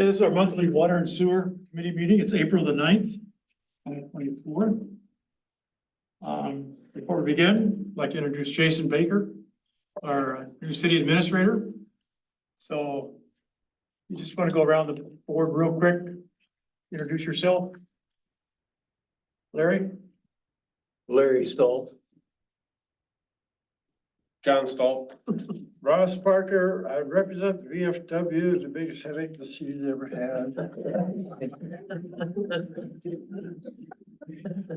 This is our monthly water and sewer committee meeting. It's April the 9th, 2024. Before we begin, I'd like to introduce Jason Baker, our new city administrator. So you just want to go around the board real quick, introduce yourself. Larry? Larry Stolt. John Stolt. Ross Parker, I represent the VFW, the biggest headache the city's ever had.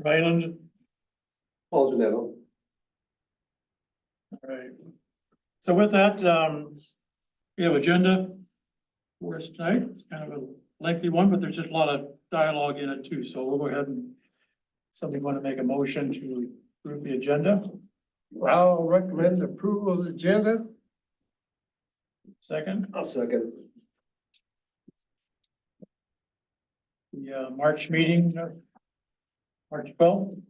Ryland? Paul Janetto. All right. So with that, we have agenda for us tonight. It's kind of a lengthy one, but there's just a lot of dialogue in it too. So we'll go ahead and somebody want to make a motion to approve the agenda. I'll recommend approval of the agenda. Second, I'll second. the March meeting, March 12th.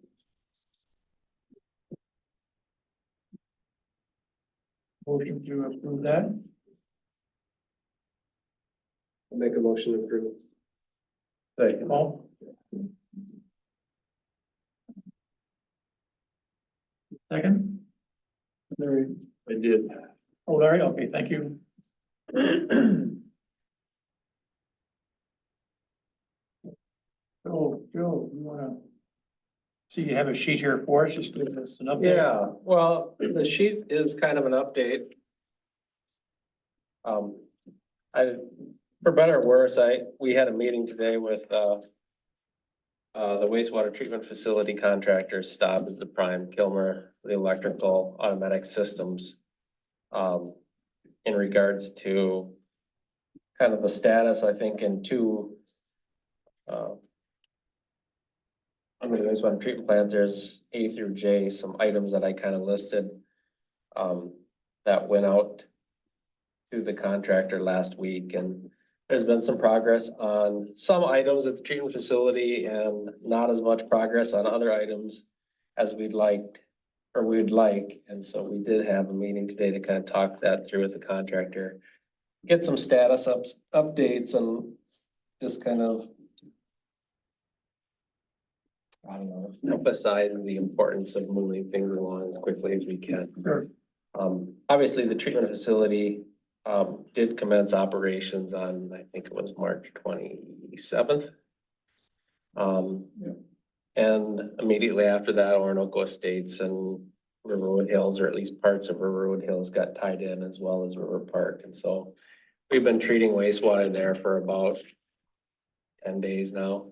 Motion to approve that. I'll make a motion to approve. Paul? Second? Larry? I did. Oh, Larry, okay, thank you. So, Joe, you wanna, see, you have a sheet here for us, just give us an update. Yeah, well, the sheet is kind of an update. For better or worse, we had a meeting today with, the wastewater treatment facility contractor, Staub is the prime, Kilmer, the electrical automatic systems. In regards to kind of the status, I think in two, under the wastewater treatment plant, there's A through J, some items that I kind of listed. That went out to the contractor last week, and there's been some progress on some items at the treatment facility and not as much progress on other items as we'd like. And so we did have a meeting today to kind of talk that through with the contractor. Get some status updates and just kind of, I don't know, emphasize the importance of moving things along as quickly as we can. Sure. Obviously, the treatment facility did commence operations on, I think it was March 27th. And immediately after that, Orinoco Estates and Riverwood Hills, or at least parts of Riverwood Hills, got tied in as well as River Park. And so we've been treating wastewater there for about 10 days now.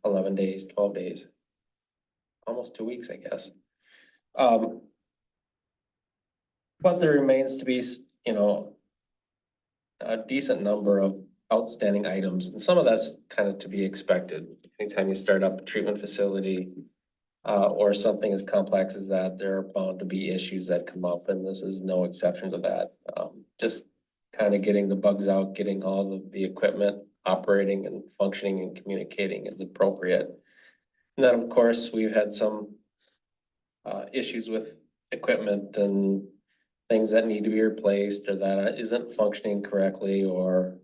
11 days, 12 days, almost 2 weeks, I guess. But there remains to be, a decent number of outstanding items, and some of that's kind of to be expected. Anytime you start up a treatment facility, or something as complex as that, there are bound to be issues that come up, and this is no exception to that. Just kind of getting the bugs out, getting all of the equipment operating and functioning and communicating is appropriate. And then, of course, we've had some issues with equipment and things that need to be replaced or that isn't functioning correctly, or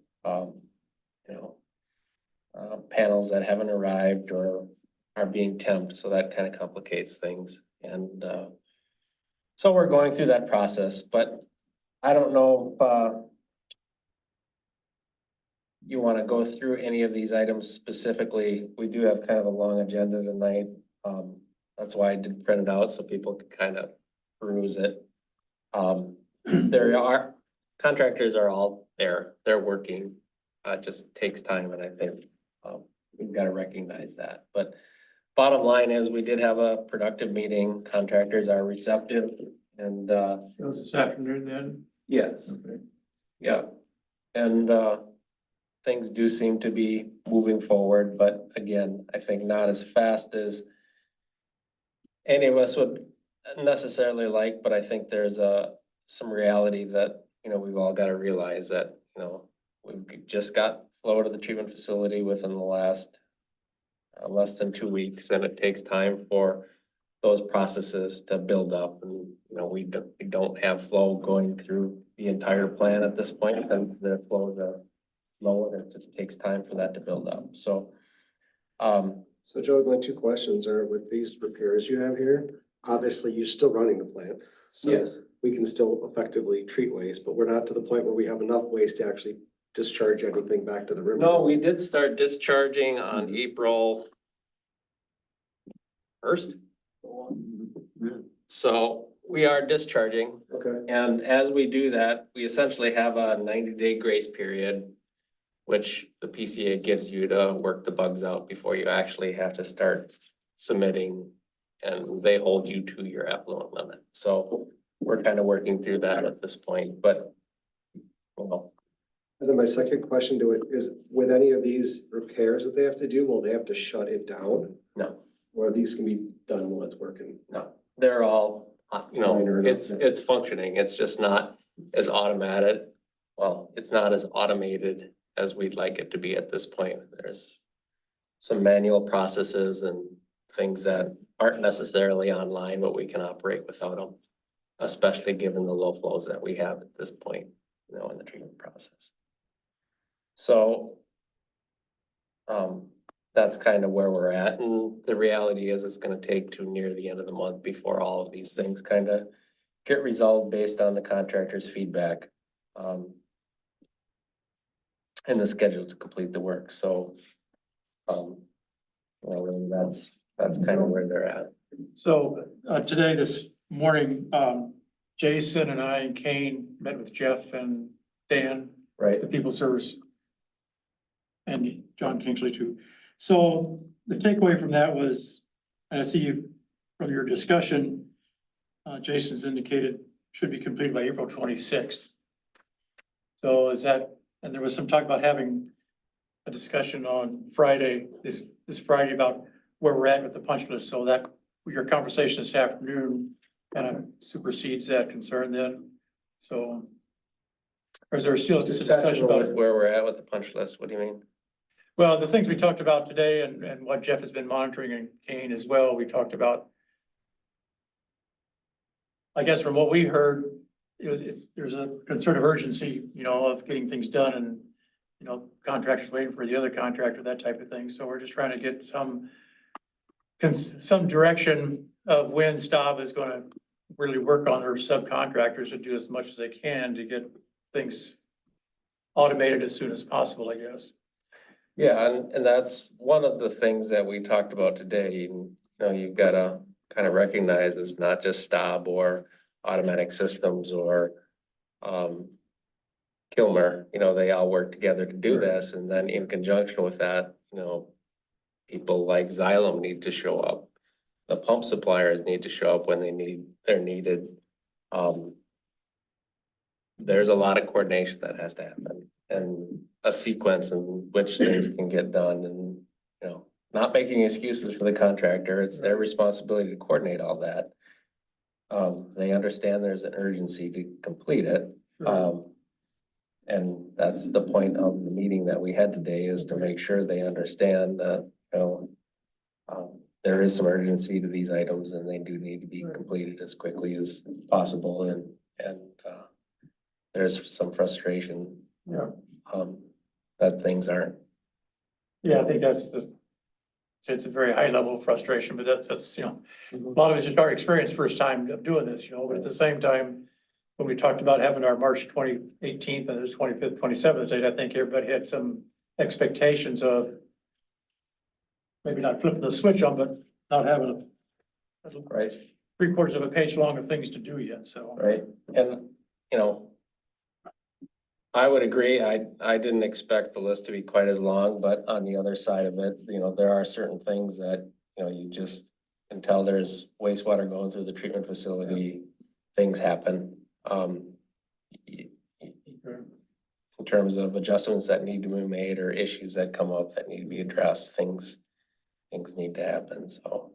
panels that haven't arrived or are being temped, so that kind of complicates things. And so we're going through that process, but I don't know if you want to go through any of these items specifically. We do have kind of a long agenda tonight. That's why I did print it out so people could kind of peruse it. There are, contractors are all there, they're working. It just takes time, and I think we've got to recognize that. But bottom line is, we did have a productive meeting. Contractors are receptive, and It was this afternoon then? yes, Okay. yeah. And things do seem to be moving forward, but again, I think not as fast as any of us would necessarily like, but I think there's some reality that, we've all got to realize that, we've just got flow to the treatment facility within the last less than 2 weeks, and it takes time for those processes to build up. And, we don't have flow going through the entire plan at this point, because the flows are low and it just takes time for that to build up, so. So Joe, my two questions are with these repairs you have here, obviously you're still running the plant. So Yes. we can still effectively treat waste, but we're not to the point where we have enough waste to actually discharge anything back to the river. No, we did start discharging on April 1st. So we are discharging, Okay, and as we do that, we essentially have a 90-day grace period, which the PCA gives you to work the bugs out before you actually have to start submitting. And they hold you to your effluent limit. So we're kind of working through that at this point, but well, and then my second question to it is, with any of these repairs that they have to do, will they have to shut it down? no, Or these can be done while it's working? no, they're all, it's functioning. It's just not as automatic. Well, it's not as automated as we'd like it to be at this point. There's some manual processes and things that aren't necessarily online, but we can operate without them, especially given the low flows that we have at this point, in the treatment process. So that's kind of where we're at, and the reality is it's gonna take to near the end of the month before all of these things kind of get resolved based on the contractor's feedback. And the schedule to complete the work, so. Really that's kind of where they're at. So, today, this morning, Jason and I and Kane met with Jeff and Dan, Right. the people service. And John Kingsley too. So the takeaway from that was, and I see you from your discussion, Jason's indicated should be completed by April 26th. So is that, and there was some talk about having a discussion on Friday, this Friday, about where we're at with the punch list, so that your conversation this afternoon kind of supersedes that concern then, so. Or is there still a discussion about it? Where we're at with the punch list, what do you mean? Well, the things we talked about today and what Jeff has been monitoring, and Kane as well, we talked about. I guess from what we heard, there's a concern of urgency, of getting things done, and, contractors waiting for the other contractor, that type of thing. So we're just trying to get some direction of when Staub is gonna really work on their subcontractors to do as much as they can to get things automated as soon as possible, I guess. Yeah, and that's one of the things that we talked about today. You've gotta kind of recognize it's not just Staub or automatic systems or Kilmer, they all work together to do this, and then in conjunction with that, people like Xylem need to show up. The pump suppliers need to show up when they're needed. There's a lot of coordination that has to happen, and a sequence in which things can get done, and, not making excuses for the contractor. It's their responsibility to coordinate all that. They understand there's an urgency to complete it. And that's the point of the meeting that we had today, is to make sure they understand that, there is some urgency to these items, and they do need to be completed as quickly as possible, and there's some frustration. Yeah. That things aren't. Yeah, I think it's a very high level of frustration, but that's, a lot of it's just our experience first time of doing this, but at the same time, when we talked about having our March 18th and the 25th, 27th date, I think everybody had some expectations of maybe not flipping the switch on, but not having Right. 3/4 of a page long of things to do yet, so. Right, and, I would agree, I didn't expect the list to be quite as long, but on the other side of it, there are certain things that, you just, until there's wastewater going through the treatment facility, things happen. In terms of adjustments that need to be made or issues that come up that need to be addressed, things need to happen, so.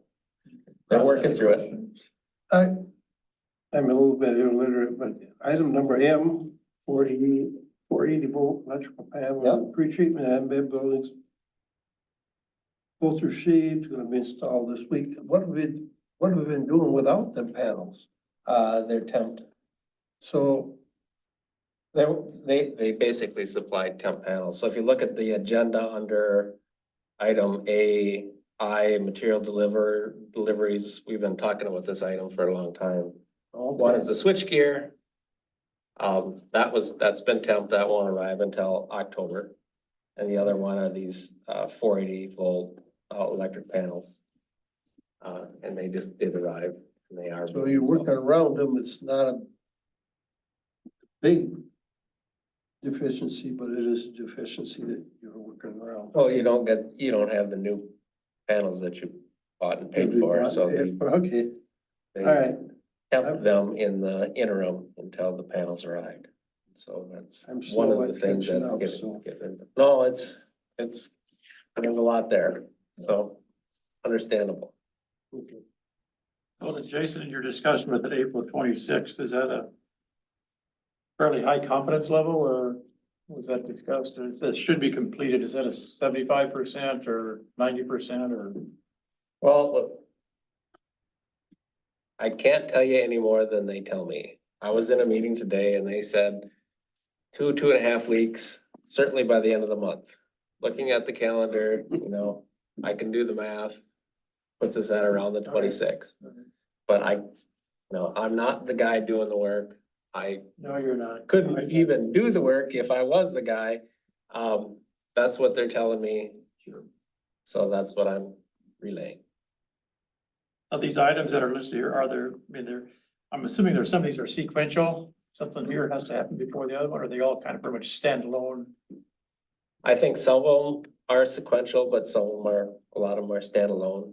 They're working through it. I'm a little bit illiterate, but item number M, 480 volt electrical panel, pre-treatment and bed buildings. Pull through sheets gonna be installed this week. What have we been doing without them panels? They're temped. So They basically supplied temp panels. So if you look at the agenda under item material deliveries, we've been talking about this item for a long time. One is the switchgear. That's been temp, that won't arrive until October. And the other one are these 480 volt electric panels. And they just did arrive and they are. So you're working around them, it's not a big deficiency, but it is a deficiency that you're working around. Oh, you don't have the new panels that you bought and paid for, so Okay, they all right, kept them in the interim until the panels arrived. So that's I'm one slow of the at things catching that up, get, so. no, it's, there's a lot there, so understandable. Well, then Jason, in your discussion with it April 26th, is that a fairly high confidence level or was that discussed? It says should be completed. Is that a 75% or 90% or? Well, look, I can't tell you any more than they tell me. I was in a meeting today and they said 2.5 weeks, certainly by the end of the month. Looking at the calendar, I can do the math, puts us at around the 26th. But I'm not the guy doing the work. I No, you're not. couldn't even do the work if I was the guy. That's what they're telling me. Sure. So that's what I'm relaying. Of these items that are listed here, are there, I'm assuming there's some of these are sequential. Something here has to happen before the other one, or are they all kind of pretty much standalone? I think some of them are sequential, but some of them a lot of them are standalone.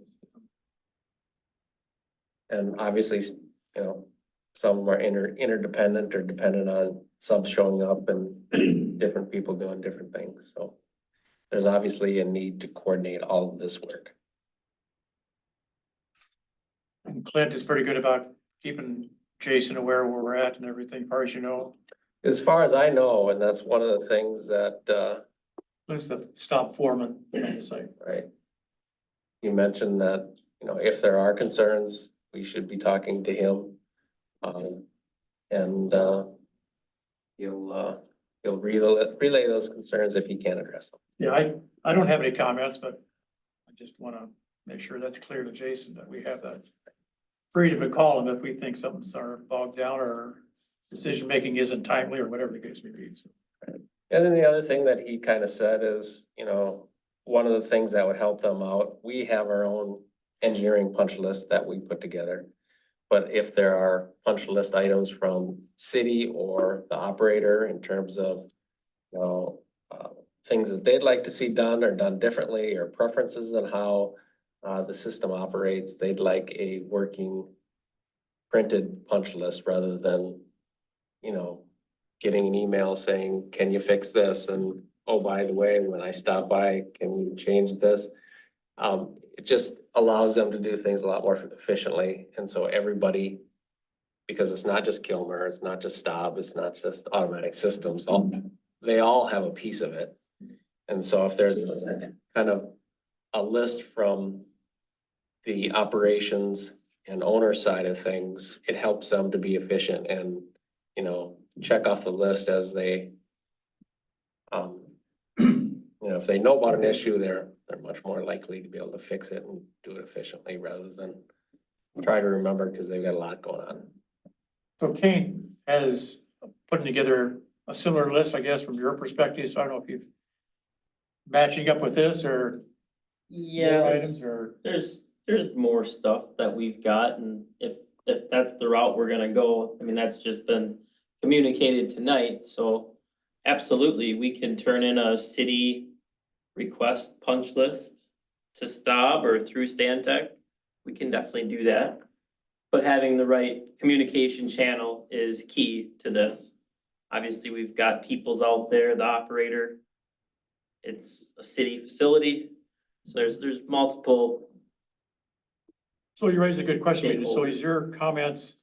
And obviously, some of them are interdependent or dependent on subs showing up and different people doing different things. So there's obviously a need to coordinate all of this work. And Clint is pretty good about keeping Jason aware of where we're at and everything, as far as you know. As far as I know, and that's one of the things that, Let's the stop foreman, on the site. right? You mentioned that, if there are concerns, we should be talking to him. And he'll relay those concerns if he can address them. Yeah, I don't have any comments, but I just want to make sure that's clear to Jason that we have that freedom to call him if we think something's bogged down or decision-making isn't timely or whatever the case may be. So, And then the other thing that he kind of said is, one of the things that would help them out, we have our own engineering punch list that we put together. But if there are punch list items from city or the operator in terms of, things that they'd like to see done or done differently or preferences on how the system operates, they'd like a working printed punch list rather than, getting an email saying, can you fix this? And, oh, by the way, when I stop by, can you change this? It just allows them to do things a lot more efficiently. And so everybody, because it's not just Kilmer, it's not just Staub, it's not just automatic systems, they all have a piece of it. And so if there's kind of a list from the operations and owner side of things, it helps them to be efficient and, check off the list as they, if they know about an issue, they're much more likely to be able to fix it and do it efficiently rather than try to remember because they've got a lot going on. So Kane has putting together a similar list, I guess, from your perspective. So I don't know if you've matching up with this or Yeah, more items or. there's more stuff that we've got, and if that's the route we're gonna go, I mean, that's just been communicated tonight, so absolutely, we can turn in a city request punch list to Staub or through Stantec. We can definitely do that. But having the right communication channel is key to this. Obviously, we've got Peoples out there, the operator. It's a city facility, so there's multiple. So you raised a good question. So is your comments,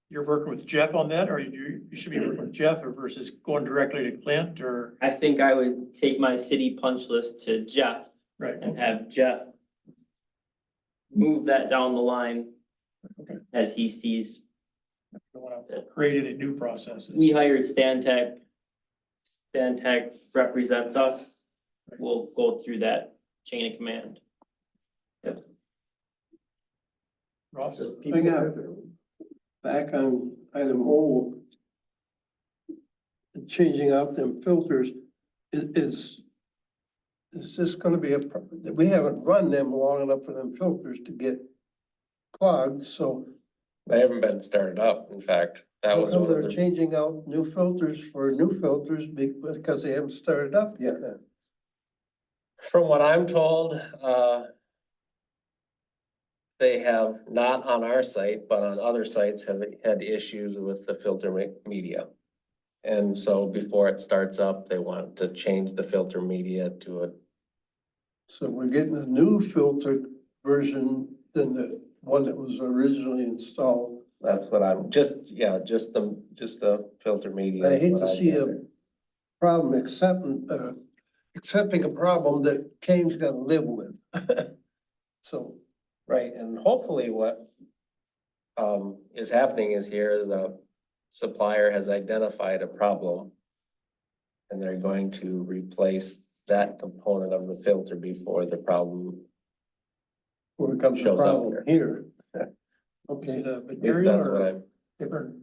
you're working with Jeff on that, or you should be working with Jeff or versus going directly to Clint or? I think I would take my city punch list to Jeff Right. and have Jeff move that down the line Okay. as he sees. Don't want to create any new processes. We hired Stantec Stantec represents us, we'll go through that chain of command. Ross? Does I people got, have their- back on item O, changing out them filters, is this gonna be we haven't run them long enough for them filters to get clogged, so. They haven't been started up, in fact, that how was come one of they're the, changing out new filters for new filters because they haven't started up yet. from what I'm told, they have not on our site, but on other sites have had issues with the filter media. And so before it starts up, they want to change the filter media to a, So we're getting a new filter version than the one that was originally installed. that's what I'm, just the filter media. I hate what to see a gathered. problem accepting a problem that Kane's gotta live with. So, Right, and hopefully what is happening is here, the supplier has identified a problem. And they're going to replace that component of the filter before the problem. where it comes a Shows up problem here. Is Okay, it a I think material that's what or I'm, different?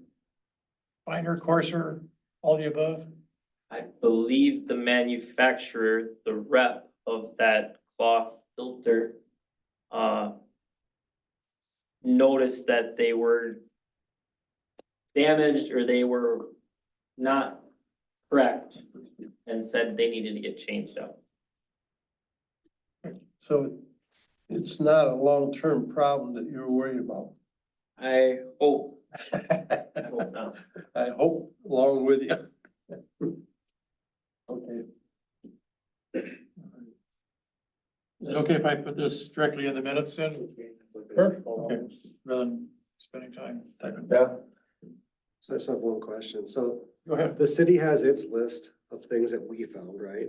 Finer, coarser, all the above? I believe the manufacturer, the rep of that cloth filter, noticed that they were damaged or they were not correct and said they needed to get changed out. so it's not a long-term problem that you're worried about. I hope, I hope not. I hope along with you. Okay. Is it okay if I put this directly in the minutes then? Sure. Okay, rather than spending time typing. yeah, So I just have one question. So Go ahead. the city has its list of things that we found, right?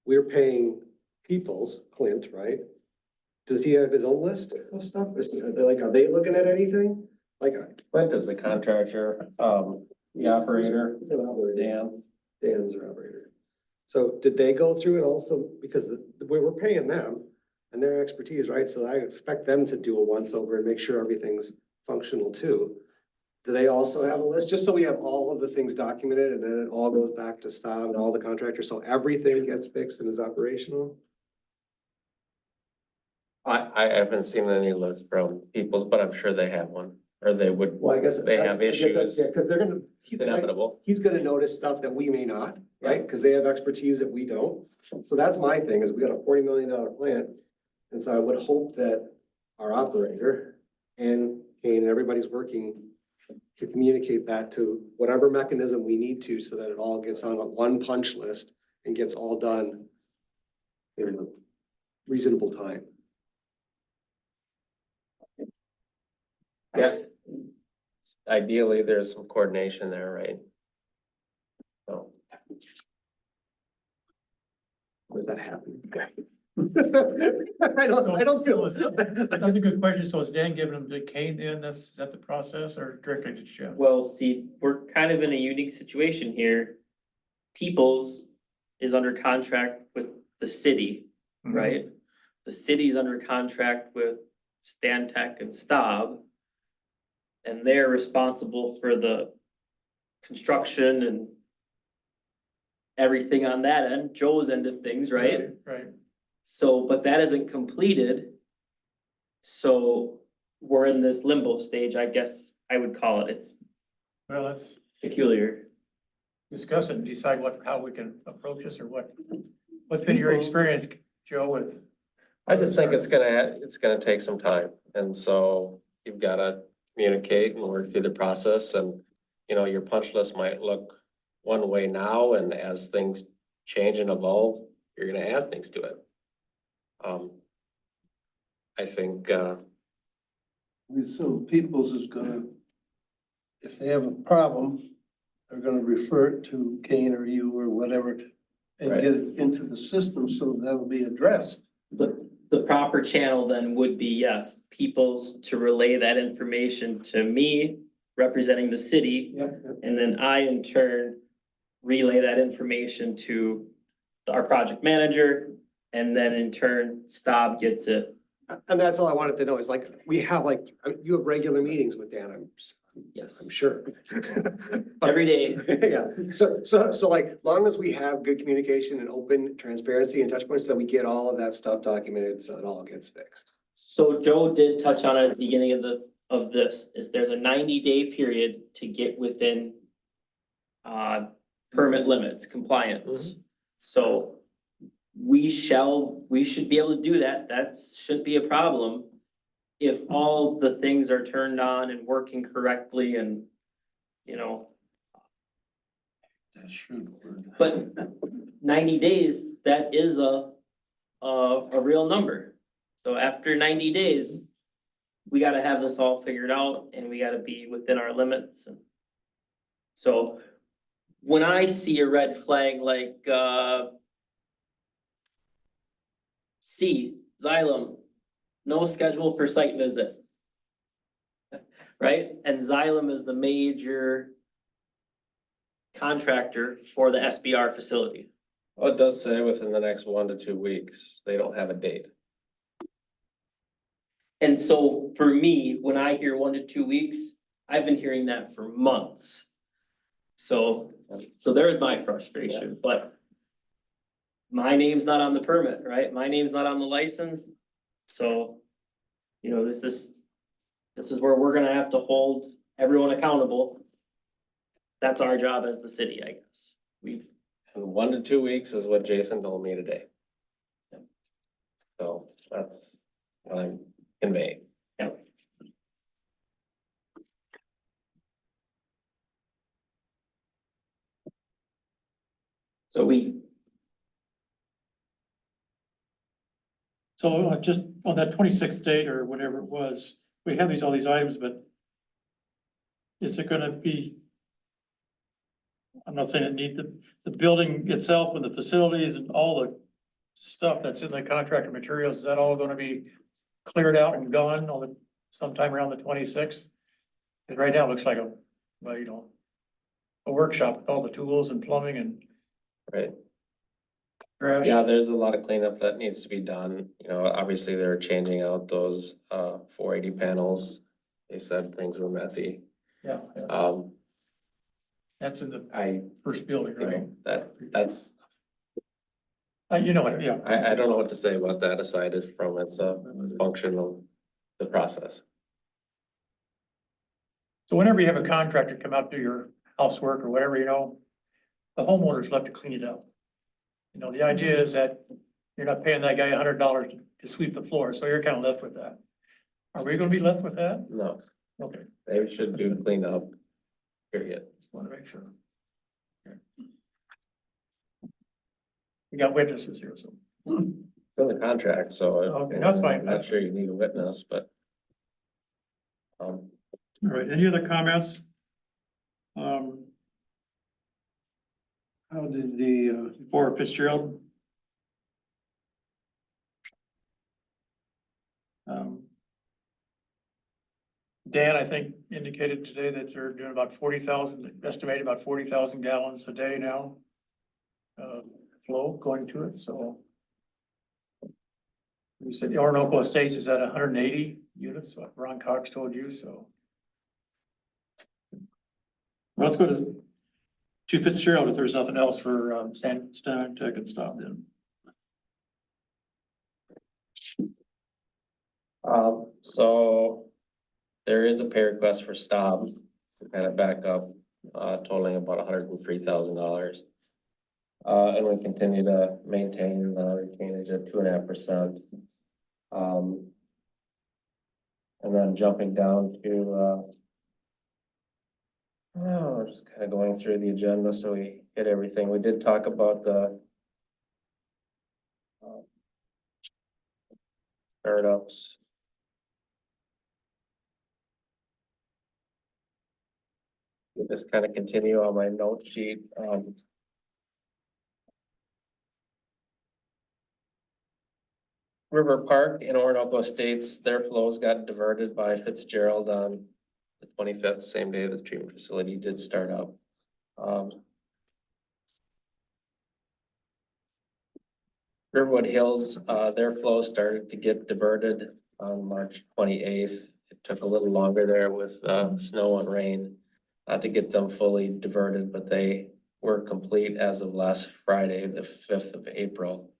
We're paying Peoples, Clint, right? Does he have his own list of stuff? Are they looking at anything? Like, Clint is the contractor, the operator, Dan. Dan's our operator. So did they go through and also, because we're paying them and their expertise, right? So I expect them to do a once over and make sure everything's functional too. Do they also have a list, just so we have all of the things documented and then it all goes back to Staub and all the contractors, so everything gets fixed and is operational? I haven't seen any list from Peoples, but I'm sure they have one, or they would, Well, I guess. They have issues. Yeah, cause they're gonna, inevitable. he's gonna notice stuff that we may not, right? Cause they have expertise that we don't. So that's my thing, is we got a $40 million plant. And so I would hope that our operator and Kane and everybody's working to communicate that to whatever mechanism we need to, so that it all gets on a one punch list and gets all done in a reasonable time. Yeah. Ideally, there's some coordination there, right? So, Would that happen? I don't feel That's a good question. So is Dan giving them to Kane then? Is that the process or directly to Jeff? Well, see, we're kind of in a unique situation here. Peoples is under contract with the city, right? The city's under contract with Stantec and Staub. And they're responsible for the construction and everything on that end, Joe's end of things, right? Right. So, but that isn't completed. So we're in this limbo stage, I guess I would call it. It's Well, let's peculiar. discuss it and decide how we can approach this or what's been your experience, Joe, with? I just think it's gonna take some time, and so you've gotta communicate and work through the process, and, you know, your punch list might look one way now, and as things change and evolve, you're gonna add things to it. I think, We assume Peoples is gonna, if they have a problem, they're gonna refer it to Kane or you or whatever and Right. get it into the system, so that'll be addressed. The proper channel then would be, yes, Peoples to relay that information to me, representing the city. Yeah. And then I in turn relay that information to our project manager, and then in turn, Staub gets it. And that's all I wanted to know is like, we have like, you have regular meetings with Dan, I'm Yes, sure. every day. Yeah, so like, long as we have good communication and open transparency and touch points, so we get all of that stuff documented, so it all gets fixed. So Joe did touch on it at the beginning of this, is there's a 90-day period to get within permit limits, compliance. So we should be able to do that. That shouldn't be a problem. If all the things are turned on and working correctly and, you know, That should work. but 90 days, that is a real number. So after 90 days, we gotta have this all figured out and we gotta be within our limits. And so when I see a red flag like, C, Xylem, no schedule for site visit. Right? And Xylem is the major contractor for the SBR facility. Well, it does say within the next 1 to 2 weeks, they don't have a date. And so for me, when I hear 1 to 2 weeks, I've been hearing that for months. So there's my frustration, but my name's not on the permit, right? My name's not on the license. So, you know, this is where we're gonna have to hold everyone accountable. That's our job as the city, I guess. And 1 to 2 weeks is what Jason told me today. So that's what I'm conveying. So So just on that 26th date or whatever it was, we have all these items, but is it gonna be? I'm not saying it need the building itself and the facilities and all the stuff that's in the contractor materials, is that all gonna be cleared out and gone on sometime around the 26th? And right now it looks like a workshop with all the tools and plumbing and Right. trash. Yeah, there's a lot of cleanup that needs to be done. You know, obviously they're changing out those 480 panels. They said things were messy. Yeah, that's in the I, first building, you right? know, that's, You know what, yeah. I don't know what to say about that aside is from it's a function of the process. So whenever you have a contractor come out to your housework or whatever, the homeowner's left to clean it up. You know, the idea is that you're not paying that guy $100 to sweep the floor, so you're kind of left with that. Are we gonna be left with that? No, Okay, they should do cleanup, period. just wanna make sure. Okay. We got witnesses here, so. It's in the contract, so. Okay, that's fine. I'm not sure you need a witness, but. All right, any other comments? How did the, For Fitzgerald? Dan, I think, indicated today that they're doing about 40,000, estimated about 40,000 gallons a day now. Flow going to it, so. You said the Orinoco Estates is at 180 units, what Ron Cox told you, so. Well, let's go to Fitzgerald if there's nothing else for Stan Tech and Stop then. So there is a pay request for Staub to kind of back up, totaling about $103,000. And we continue to maintain the retainage at 2.5%. And then jumping down to, just kind of going through the agenda so we hit everything. We did talk about the startups. We'll just kind of continue on my note sheet. River Park in Orinoco Estates, their flows got diverted by Fitzgerald on the 25th, same day the treatment facility did start up. Riverwood Hills, their flow started to get diverted on March 28th. It took a little longer there with, snow and rain, to get them fully diverted, but they were complete as of last Friday, the 5th of April.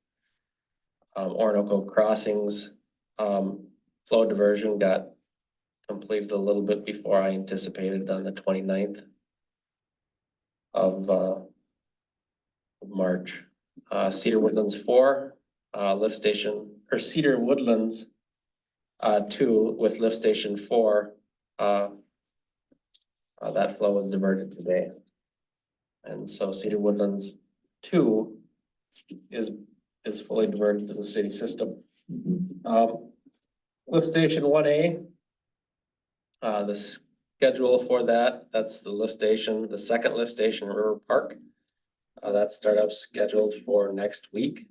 Orinoco Crossings, flow diversion got completed a little bit before I anticipated on the 29th of March. Cedar Woodlands 4, lift station, or Cedar Woodlands 2 with lift station 4, that flow was diverted today. And so Cedar Woodlands 2 is fully diverted to the city system. Lift station 1A, the schedule for that's the lift station, the second lift station, River Park. That startup scheduled for next week.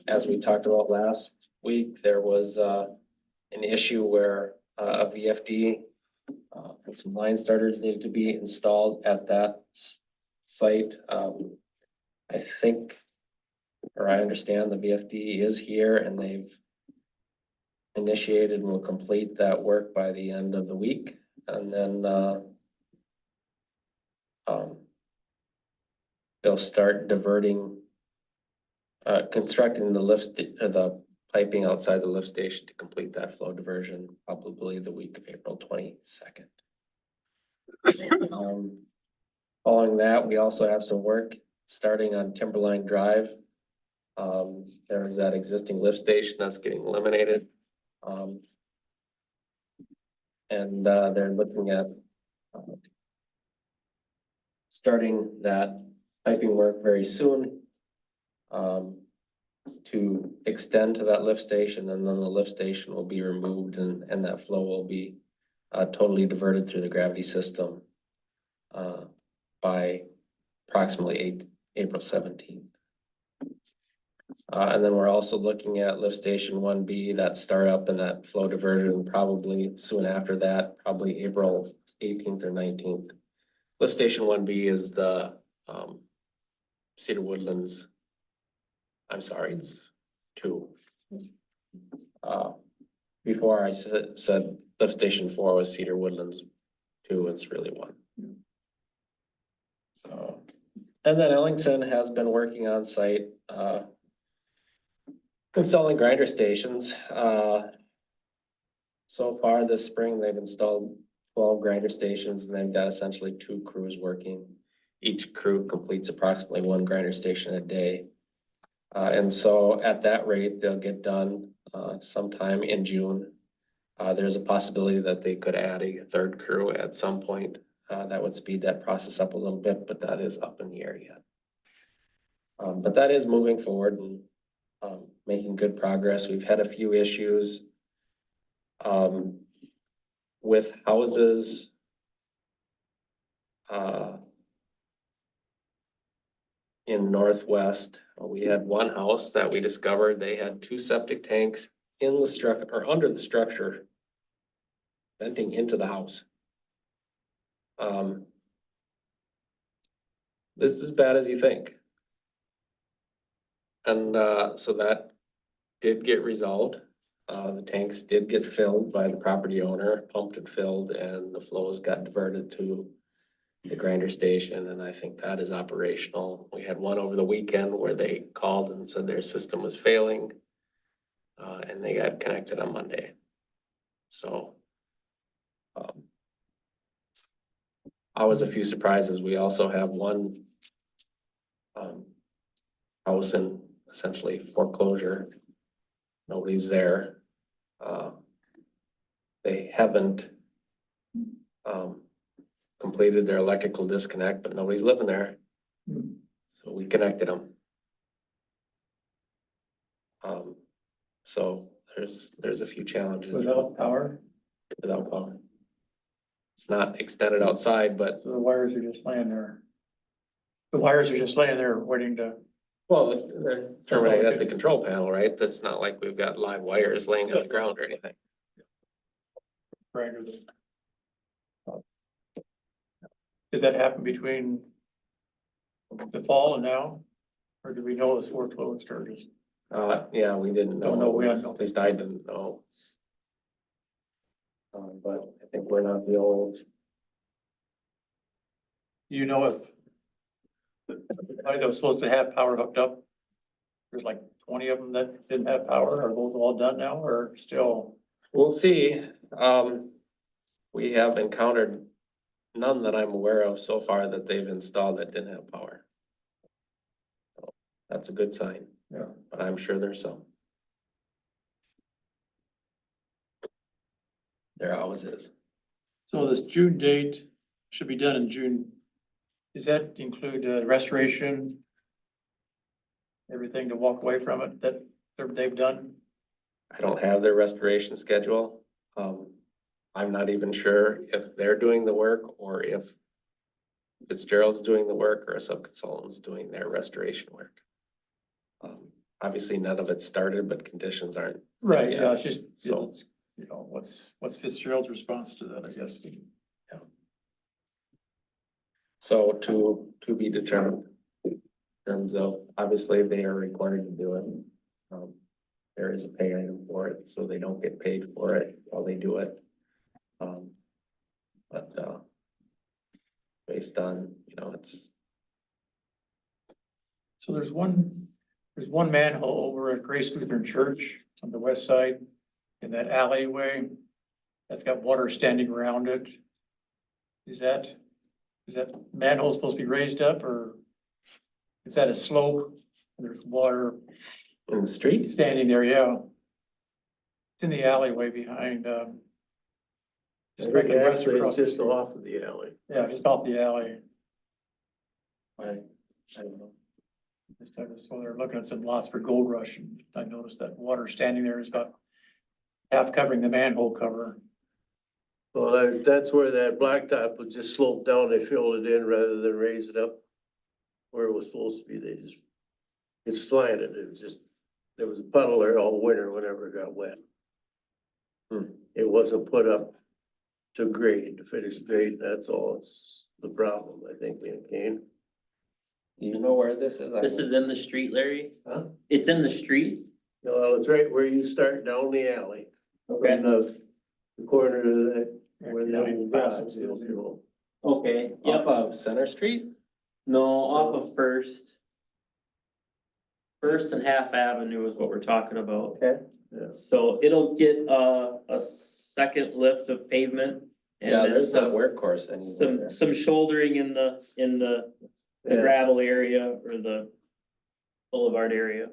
As we talked about last week, there was an issue where a VFD and some line starters needed to be installed at that site. I think, or I understand the VFD is here and they've initiated and will complete that work by the end of the week. And then they'll start diverting, constructing the the piping outside the lift station to complete that flow diversion, probably the week of April 22nd. Following that, we also have some work starting on Timberline Drive. There is that existing lift station that's getting eliminated. And they're looking at starting that piping work very soon to extend to that lift station, and then the lift station will be removed and that flow will be totally diverted through the gravity system by approximately April 17th. And then we're also looking at lift station 1B, that startup and that flow diversion probably soon after that, probably April 18th or 19th. Lift station 1B is the Cedar Woodlands. I'm sorry, it's 2. Before I said lift station 4 was Cedar Woodlands 2, it's really 1. So, and then Ellingson has been working on site, installing grinder stations. So far this spring, they've installed 12 grinder stations and they've got essentially 2 crews working. Each crew completes approximately 1 grinder station a day. And so at that rate, they'll get done sometime in June. There's a possibility that they could add a 3rd crew at some point. That would speed that process up a little bit, but that is up in the air yet. But that is moving forward and making good progress. We've had a few issues with houses in Northwest. We had one house that we discovered, they had 2 septic tanks in the structure or under the structure, venting into the house. This is as bad as you think. And so that did get resolved. The tanks did get filled by the property owner, pumped and filled, and the flows got diverted to the grinder station, and I think that is operational. We had one over the weekend where they called and said their system was failing, and they got connected on Monday. So I was a few surprises. We also have one house in essentially foreclosure. Nobody's there. They haven't completed their electrical disconnect, but nobody's living there. So we connected them. So there's a few challenges. Without power, Without power. It's not extended outside, but so the wires are just laying there. The wires are just laying there waiting to. well, they're terminated at the control panel, right? That's not like we've got live wires laying on the ground or anything. Grinder. Did that happen between the fall and now? Or do we know it's foreclosed or just? Yeah, we didn't know. Don't know when. At least I didn't know. But I think we're not the only. You know if anybody that was supposed to have power hooked up, there's like 20 of them that didn't have power, are those all done now or still? We'll see. We have encountered none that I'm aware of so far that they've installed that didn't have power. So that's a good sign. Yeah. But I'm sure there's some. There always is. So this June date should be done in June. Does that include restoration? Everything to walk away from it that they've done? I don't have their restoration schedule. I'm not even sure if they're doing the work or if Fitzgerald's doing the work or a subconsultant's doing their restoration work. Obviously, none of it started, but conditions aren't. Right, Yeah. yeah, it's just, So- you know, what's Fitzgerald's response to that, I guess? So to be determined. In terms of, obviously, they are required to do it. There is a pay item for it, so they don't get paid for it while they do it. But based on, you know, it's, So there's one manhole over at Grace Lutheran Church on the west side in that alleyway that's got water standing around it. Is that manhole supposed to be raised up or is that a slope? There's water in the street. standing there, yeah. It's in the alleyway behind, just right across the street. off of the alley. Yeah, just off the alley. I don't know. So they're looking at some lots for Gold Rush and I noticed that water standing there is about half covering the manhole cover. Well, that's where that blacktop was just sloped down, they filled it in rather than raise it up where it was supposed to be, it slanted, it was just, there was a puddle there all winter whenever it got wet. It wasn't put up to grade, to finish grade, that's all, it's the problem, I think, Kane. Do you know where this is? This is in the street, Larry? Huh? It's in the street? No, it's right where you start down the alley, from the corner of that, where the grass is, you know. Okay, yep. Off of Center Street? No, off of First. First and Half Avenue is what we're talking about. Okay. So it'll get a second lift of pavement. And Yeah, then there's that some, work course. some shouldering in the gravel area or the boulevard area.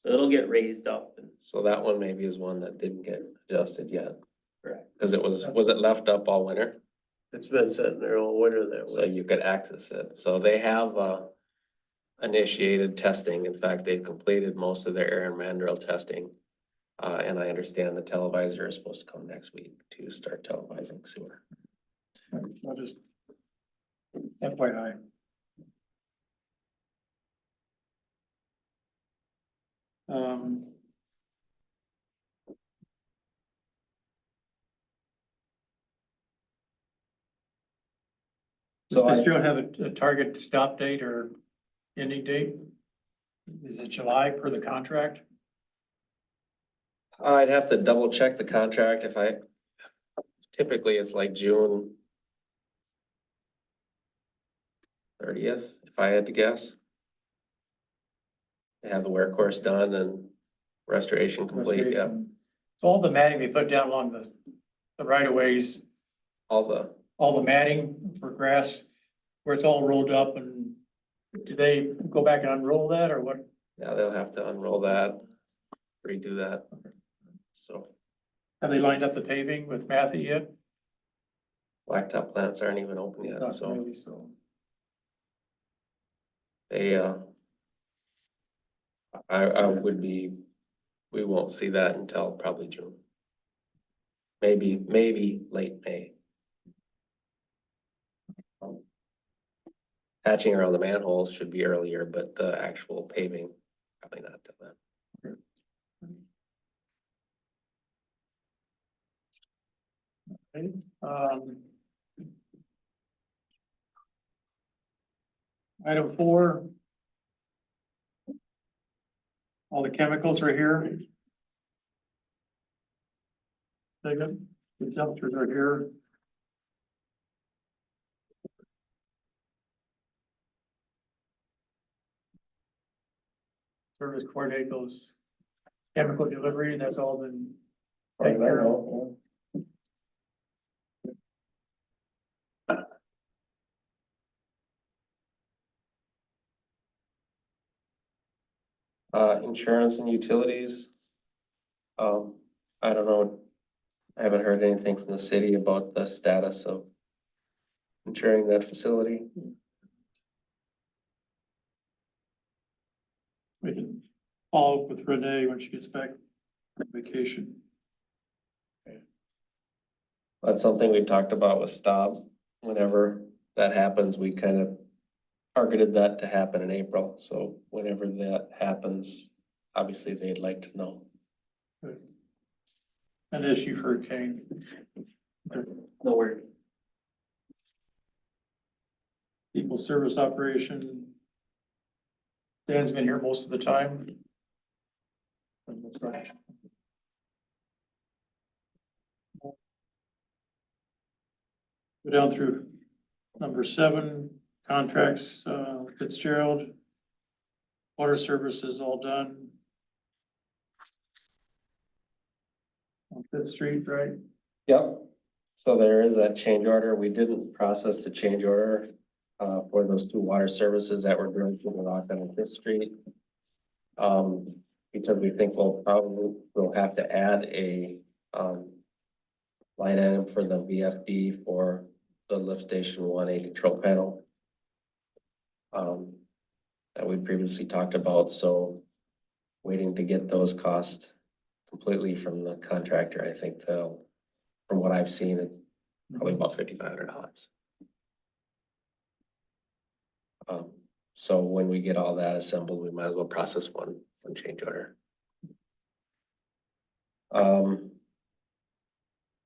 So it'll get raised up and. So that one maybe is one that didn't get adjusted yet. Correct. Cause was it left up all winter? It's been sitting there all winter that So way. you could access it. So they have, initiated testing. In fact, they've completed most of their air and mandrel testing. And I understand the televisor is supposed to come next week to start televising sewer. I'll just FYI. Does So I- Fitzgerald have a target stop date or ending date? Is it July per the contract? I'd have to double check the contract typically it's like June 30th, if I had to guess. They have the wear course done and restoration complete, yeah, So all the matting they put down along the right of ways, all the matting for grass, where it's all rolled up and do they go back and unroll that or what? yeah, they'll have to unroll that, redo that. So Have they lined up the paving with Matthew yet? blacktop plants aren't even open yet, Not so really, so. they, I would be, we won't see that until probably June. Maybe late May. Patching around the manholes should be earlier, but the actual paving, probably not till then. Okay, Item 4. All the chemicals are here. They got, the temperatures are here. Service coordinate those chemical delivery, and that's all been taken care of. Insurance and utilities. I don't know. I haven't heard anything from the city about the status of insuring that facility. We can follow up with Renee when she gets back from vacation. That's something we talked about with Staub. Whenever that happens, we kind of targeted that to happen in April. So whenever that happens, obviously they'd like to know. An issue hurricane. No worry. People service operation. Dan's been here most of the time. Go down through number 7, contracts, Fitzgerald. Water services all done. On Fifth Street, right? Yep. So there is that change order. We didn't process the change order for those 2 water services that were going through the lock on Fifth Street. Because we think we'll have to add a line item for the VFD for the lift station 1A control panel. That we previously talked about, so waiting to get those costs completely from the contractor. I think they'll, from what I've seen, it's probably about $5,500. So when we get all that assembled, we might as well process one change order.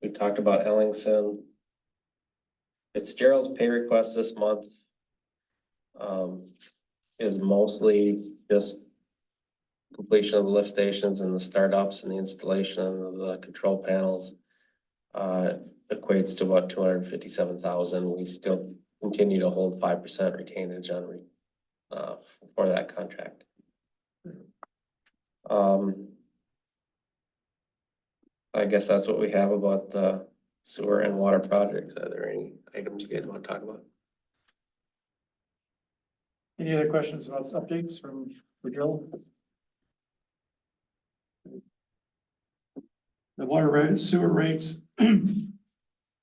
We talked about Ellingson. Fitzgerald's pay request this month is mostly just completion of the lift stations and the startups and the installation of the control panels. Equates to about $257,000. We still continue to hold 5% retainage on for that contract. I guess that's what we have about the sewer and water projects. Are there any items you guys want to talk about? Any other questions about updates from Joe? The water rate, sewer rates, well,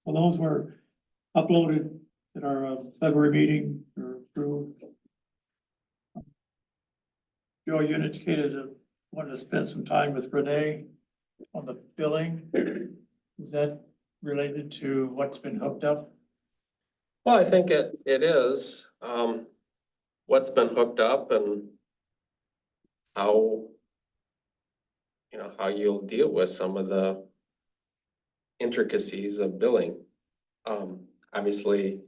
those were uploaded at our February meeting or approved. Joe, you indicated wanted to spend some time with Renee on the billing. Is that related to what's been hooked up? Well, I think it is, what's been hooked up and how, you know, how you'll deal with some of the intricacies of billing. Obviously,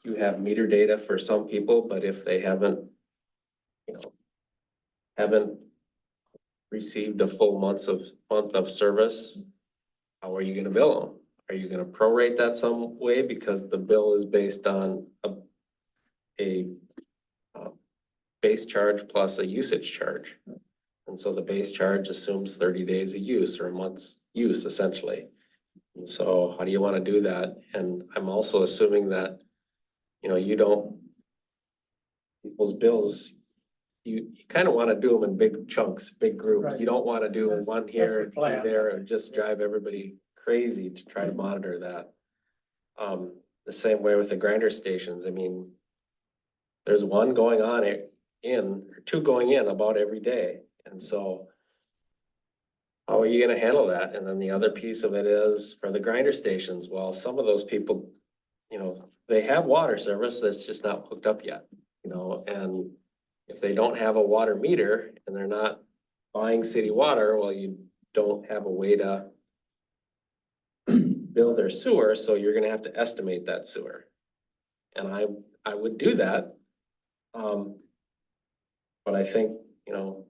you have meter data for some people, but if they haven't, you know, haven't received a full month of service, how are you gonna bill them? Are you gonna prorate that some way because the bill is based on a base charge plus a usage charge? And so the base charge assumes 30 days of use or a month's use essentially. And so how do you want to do that? And I'm also assuming that, you know, you don't, people's bills, you kind of want to do them in big chunks, big groups. Right. You don't want to do That's- one that's here, the plan. two there, and just drive everybody crazy to try to monitor that. The same way with the grinder stations. I mean, there's one going on or 2 going in about every day. And so how are you gonna handle that? And then the other piece of it is for the grinder stations, well, some of those people, you know, they have water service that's just not hooked up yet, you know, and if they don't have a water meter and they're not buying city water, well, you don't have a way to bill their sewer, so you're gonna have to estimate that sewer. And I would do that. But I think you know,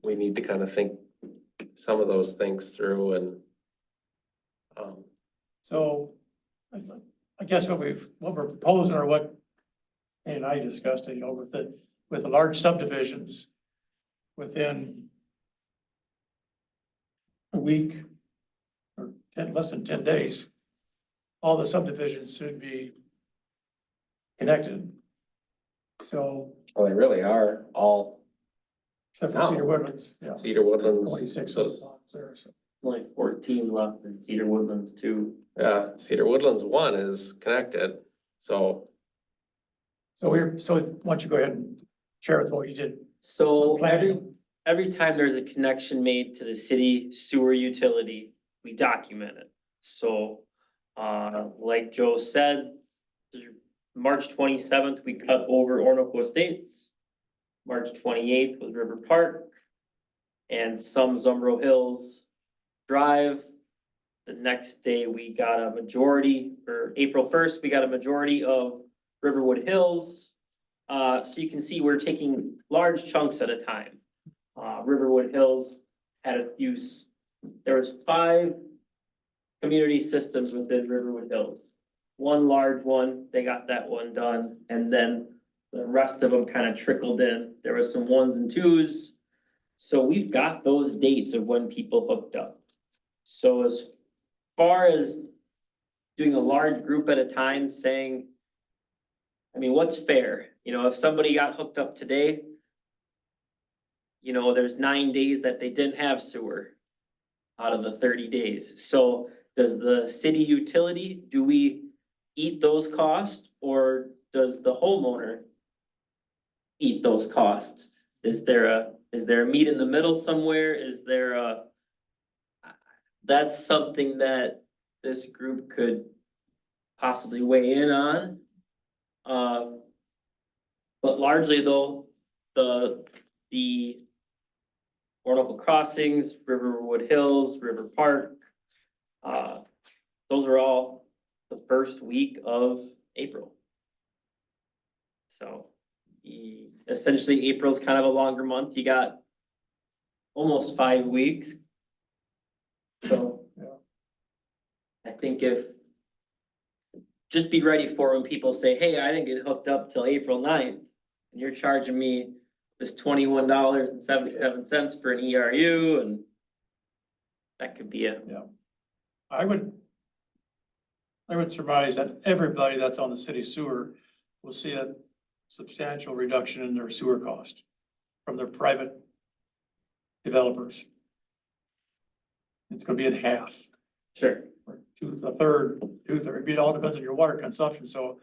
we need to kind of think some of those things through and So I guess what we're proposing or what Kay and I discussed, with the large subdivisions within a week or less than 10 days, all the subdivisions should be connected. So, well, they really are all except for Cedar Woodlands, yeah, Cedar Woodlands. 26 those- lots there, so. Only 14 left in Cedar Woodlands too. Yeah, Cedar Woodlands 1 is connected, so So why don't you go ahead and share with what you did? So Planning. every time there's a connection made to the city sewer utility, we document it. So, like Joe said, March 27th, we cut over Orinoco Estates. March 28th was River Park. And some Zumbro Hills Drive. The next day, we got a majority, or April 1st, we got a majority of Riverwood Hills. So you can see we're taking large chunks at a time. Riverwood Hills had a few, there was 5 community systems within Riverwood Hills. One large one, they got that one done, and then the rest of them kind of trickled in. There was some 1s and 2s. So we've got those dates of when people hooked up. So as far as doing a large group at a time saying, I mean, what's fair? You know, if somebody got hooked up today, you know, there's 9 days that they didn't have sewer out of the 30 days. So does the city utility, do we eat those costs, or does the homeowner eat those costs? Is there a meet in the middle somewhere? Is there a? That's something that this group could possibly weigh in on. But largely though, the Orinoco Crossings, Riverwood Hills, River Park, those are all the first week of April. So essentially April's kind of a longer month. You got almost 5 weeks. So Yeah. I think just be ready for when people say, hey, I didn't get hooked up till April 9th. And you're charging me this $21.77 for an ERU, and that could be a. I would surmise that everybody that's on the city sewer will see a substantial reduction in their sewer cost from their private developers. It's gonna be in half, Sure. or a third, it all depends on your water consumption, so.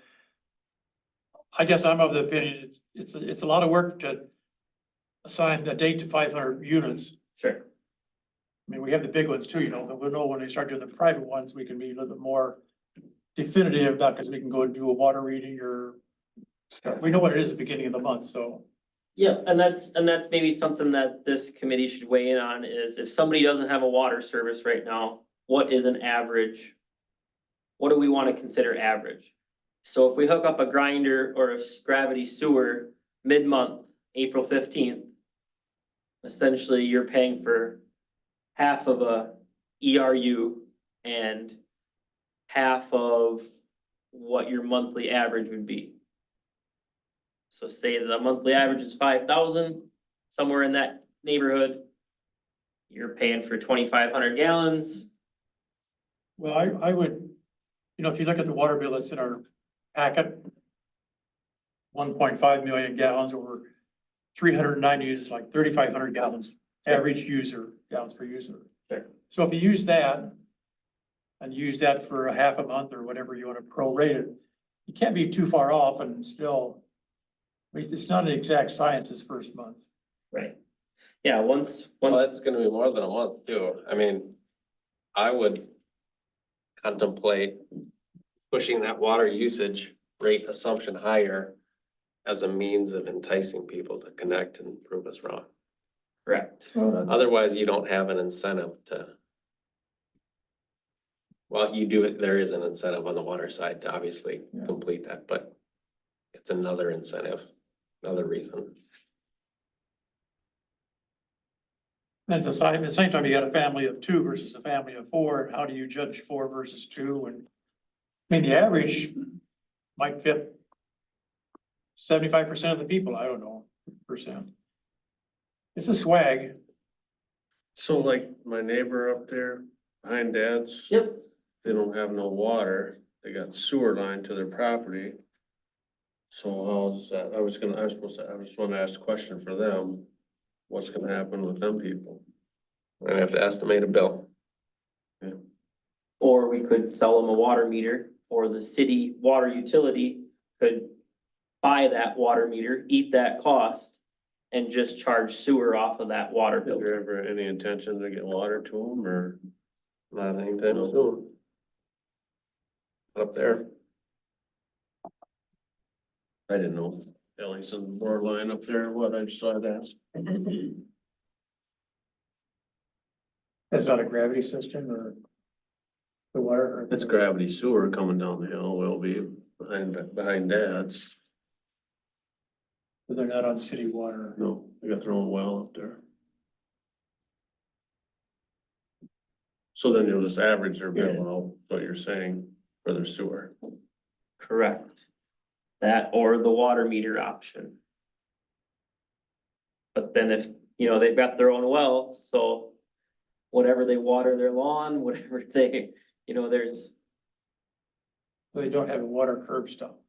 I guess I'm of the opinion, it's a lot of work to assign a date to 500 units. Sure. I mean, we have the big ones too, you know, but we'll know when they start doing the private ones, we can be a little bit more definitive about, because we can go and do a water reading or stuff. We know what it is at the beginning of the month, so. Yeah, and that's maybe something that this committee should weigh in on is if somebody doesn't have a water service right now, what is an average? What do we want to consider average? So if we hook up a grinder or a gravity sewer mid-month, April 15th, essentially you're paying for half of a ERU and half of what your monthly average would be. So say the monthly average is 5,000, somewhere in that neighborhood. You're paying for 2,500 gallons. Well, I would, you know, if you look at the water bill that's in our packet, 1.5 million gallons over 390 is like 3,500 gallons, average user, gallons per user. Sure. So if you use that and use that for a half a month or whatever you want to prorate it, you can't be too far off and still, I mean, it's not an exact science this first month. Right. Yeah, once. well, it's gonna be more than a month too. I mean, I would contemplate pushing that water usage rate assumption higher as a means of enticing people to connect and prove us wrong. Correct. Otherwise, you don't have an incentive to. Well, you do it, there is an incentive on the water side to obviously Yeah. complete that, but it's another incentive, another reason. At the same time, you got a family of two versus a family of four, and how do you judge four versus two? And I mean, the average might fit 75% of the people, I don't know, percent. It's a swag. So like my neighbor up there behind Dad's. Yep. They don't have no water. They got sewer line to their property. So how's that? I was just wanna ask a question for them. What's gonna happen with them people? We're gonna have to estimate a bill. Or we could sell them a water meter, or the city water utility could buy that water meter, eat that cost, and just charge sewer off of that water Is bill. there ever any intention to get water to them or? Not anytime soon. Up there. I didn't know. Ellingson bore line up there, what I just saw that. That's not a gravity system or the water. It's gravity sewer coming down the hill, will be behind Dad's. But they're not on city water. No, they got their own well up there. So then you'll just average their bill out, what you're saying, for their sewer. Correct. That or the water meter option. But then if, you know, they've got their own well, so whatever they water their lawn, whatever they, you know, So they don't have a water curb stop,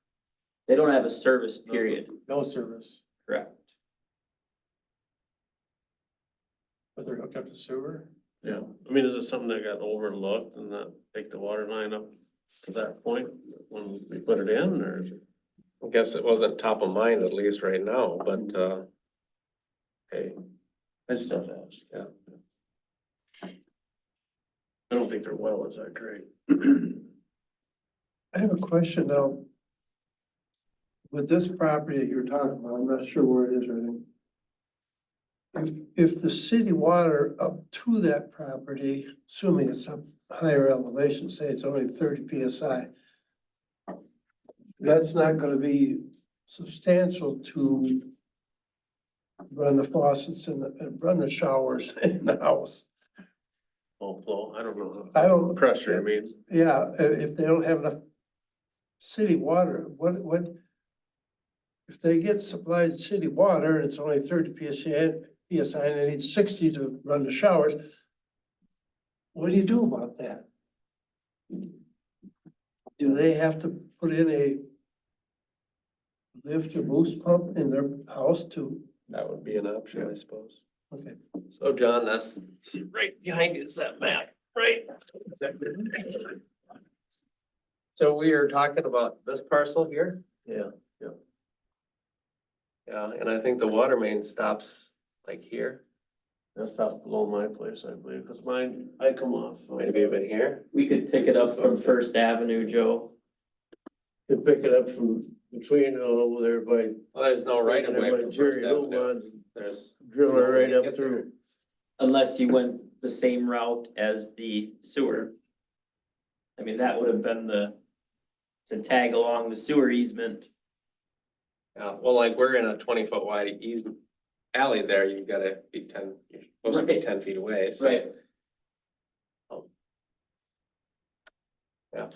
they don't have a service period, no service, correct? but they're hooked up to sewer. Yeah, I mean, is it something that got overlooked and not take the water line up to that point when we put it in, or? Is it- I guess it wasn't top of mind, at least right now, but, Hey, I just have to ask. Yeah. I don't think their well is that great. I have a question now. With this property that you're talking about, I'm not sure where it is or anything. If the city water up to that property, assuming it's up higher elevation, say it's only 30 PSI. That's not gonna be substantial to run the faucets and run the showers in the house. Oh, flow, I don't know. I don't- Pressure, I mean, Yeah, if they don't have enough city water, what? If they get supplied city water and it's only 30 PSI and they need 60 to run the showers. What do you do about that? Do they have to put in a lift or boost pump in their house to, that would be an option, I suppose. okay, So John, that's right behind you is that map, right? So we are talking about this parcel here? yeah, Yeah, and I think the water main stops like here, that's up below my place, I believe, cause mine, I come off. maybe even here. We could pick it up from First Avenue, Joe. You pick it up from between over there by. Well, there's no right of way by from Jerry First Avenue. Lomond, There's. drill it right no way to up get through. Unless you went the same route as the sewer. I mean, that would have been to tag along the sewer easement. Yeah, well, like we're in a 20-foot wide easement alley there, you've gotta be 10, you're supposed to be Right. 10 feet away, so. Right. Yeah.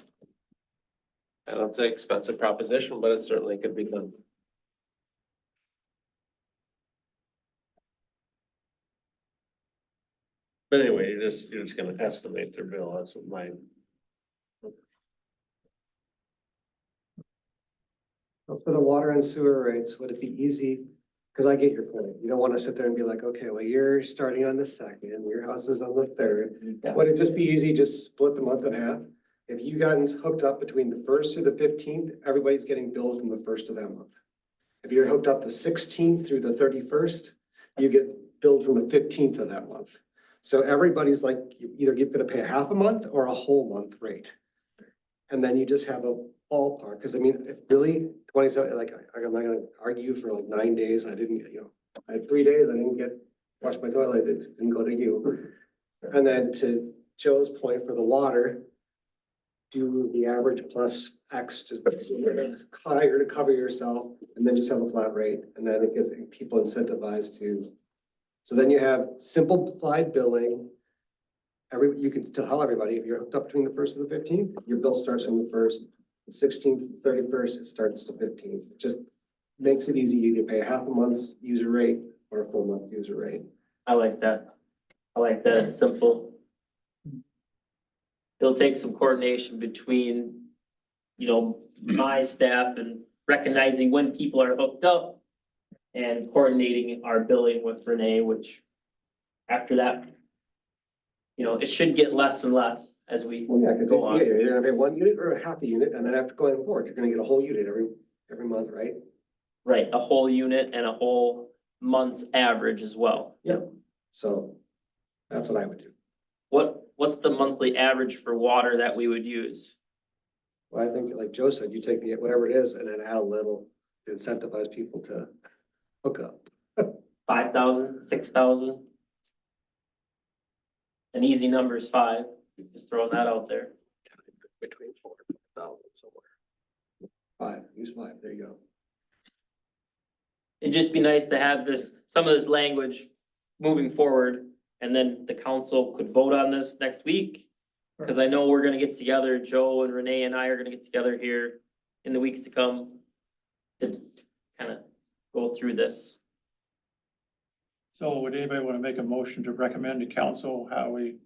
I don't say expensive proposition, but it certainly could be done. But anyway, you're just gonna estimate their bill, that's what my. For the water and sewer rates, would it be easy? Cause I get your point. You don't wanna sit there and be like, okay, well, you're starting on the second, your house is on the third. Yeah. Would it just be easy, just split the month in half? If you gotten hooked up between the first to the 15th, everybody's getting billed from the first of that month. If you're hooked up the 16th through the 31st, you get billed from the 15th of that month. So everybody's like, you're gonna pay a half a month or a whole month rate. And then you just have a ballpark, cause I mean, if really 27, like, I'm not gonna argue for like 9 days, I didn't, I had 3 days, I didn't wash my toilet, it didn't go to you. And then to Joe's point for the water, do the average plus X, just higher to cover yourself, and then just have a flat rate, and then it gets people incentivized to So then you have simplified billing. You can still tell everybody, if you're hooked up between the first and the fifteenth, your bill starts from the first, 16th, 31st, it starts the 15th. It just makes it easy. You can pay a half a month's user rate or a full month user rate. I like that. I like that, it's simple. It'll take some coordination between, you know, my staff and recognizing when people are hooked up. And coordinating our billing with Renee, which after that. You know, it should get less and less as we Well, yeah, because go on. you're gonna pay one unit or a half a unit, and then after going forward, you're gonna get a whole unit every month, right? Right, a whole unit and a whole month's average as well. Yep. So that's what I would do. What's the monthly average for water that we would use? Well, I think like Joe said, you take the, whatever it is, and then add a little, to incentivize people to hook up. 5,000, 6,000? An easy number is 5, just throwing that out there. Between 4 and 5,000 somewhere. 5, use 5, there you go. It'd just be nice to have this, some of this language moving forward, and then the council could vote on this next week. Cause I know we're gonna get together, Joe and Renee and I are gonna get together here in the weeks to come to kind of go through this. So would anybody want to make a motion to recommend to council how we?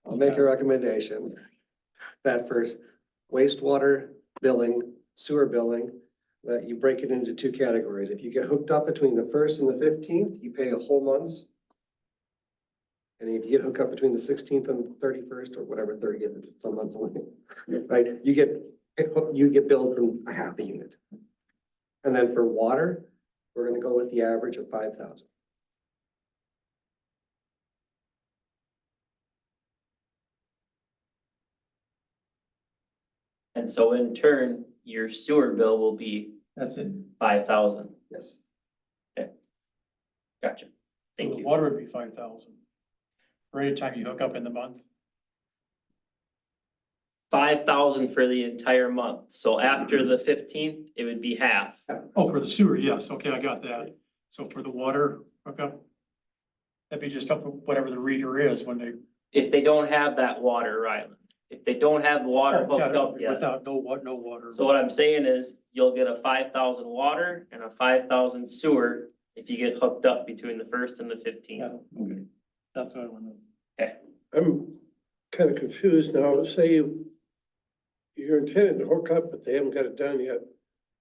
I'll make a recommendation that first wastewater billing, sewer billing, that you break it into 2 categories. If you get hooked up between the 1st and the 15th, you pay a whole month's. And if you get hooked up between the 16th and 31st or whatever, 30th, some months away, right? You get billed from a half a unit. And then for water, we're gonna go with the average of 5,000. And so in turn, your sewer bill will be That's it. 5,000. Yes. Gotcha. Thank So you. Water would be 5,000. For any time you hook up in the month. 5,000 for the entire month. So after the 15th, it would be half. Oh, for the sewer, yes, okay, I got that. So for the water hookup, that'd be just up to whatever the reader is when they. If they don't have that water, Ryland, if they don't have the water Yeah, hooked up yet. Without no water. So what I'm saying is you'll get a 5,000 water and a 5,000 sewer if you get hooked up between the 1st and the 15th. Yeah, okay, that's what I want to. I'm kind of confused now. Say you're intending to hook up, but they haven't got it done yet.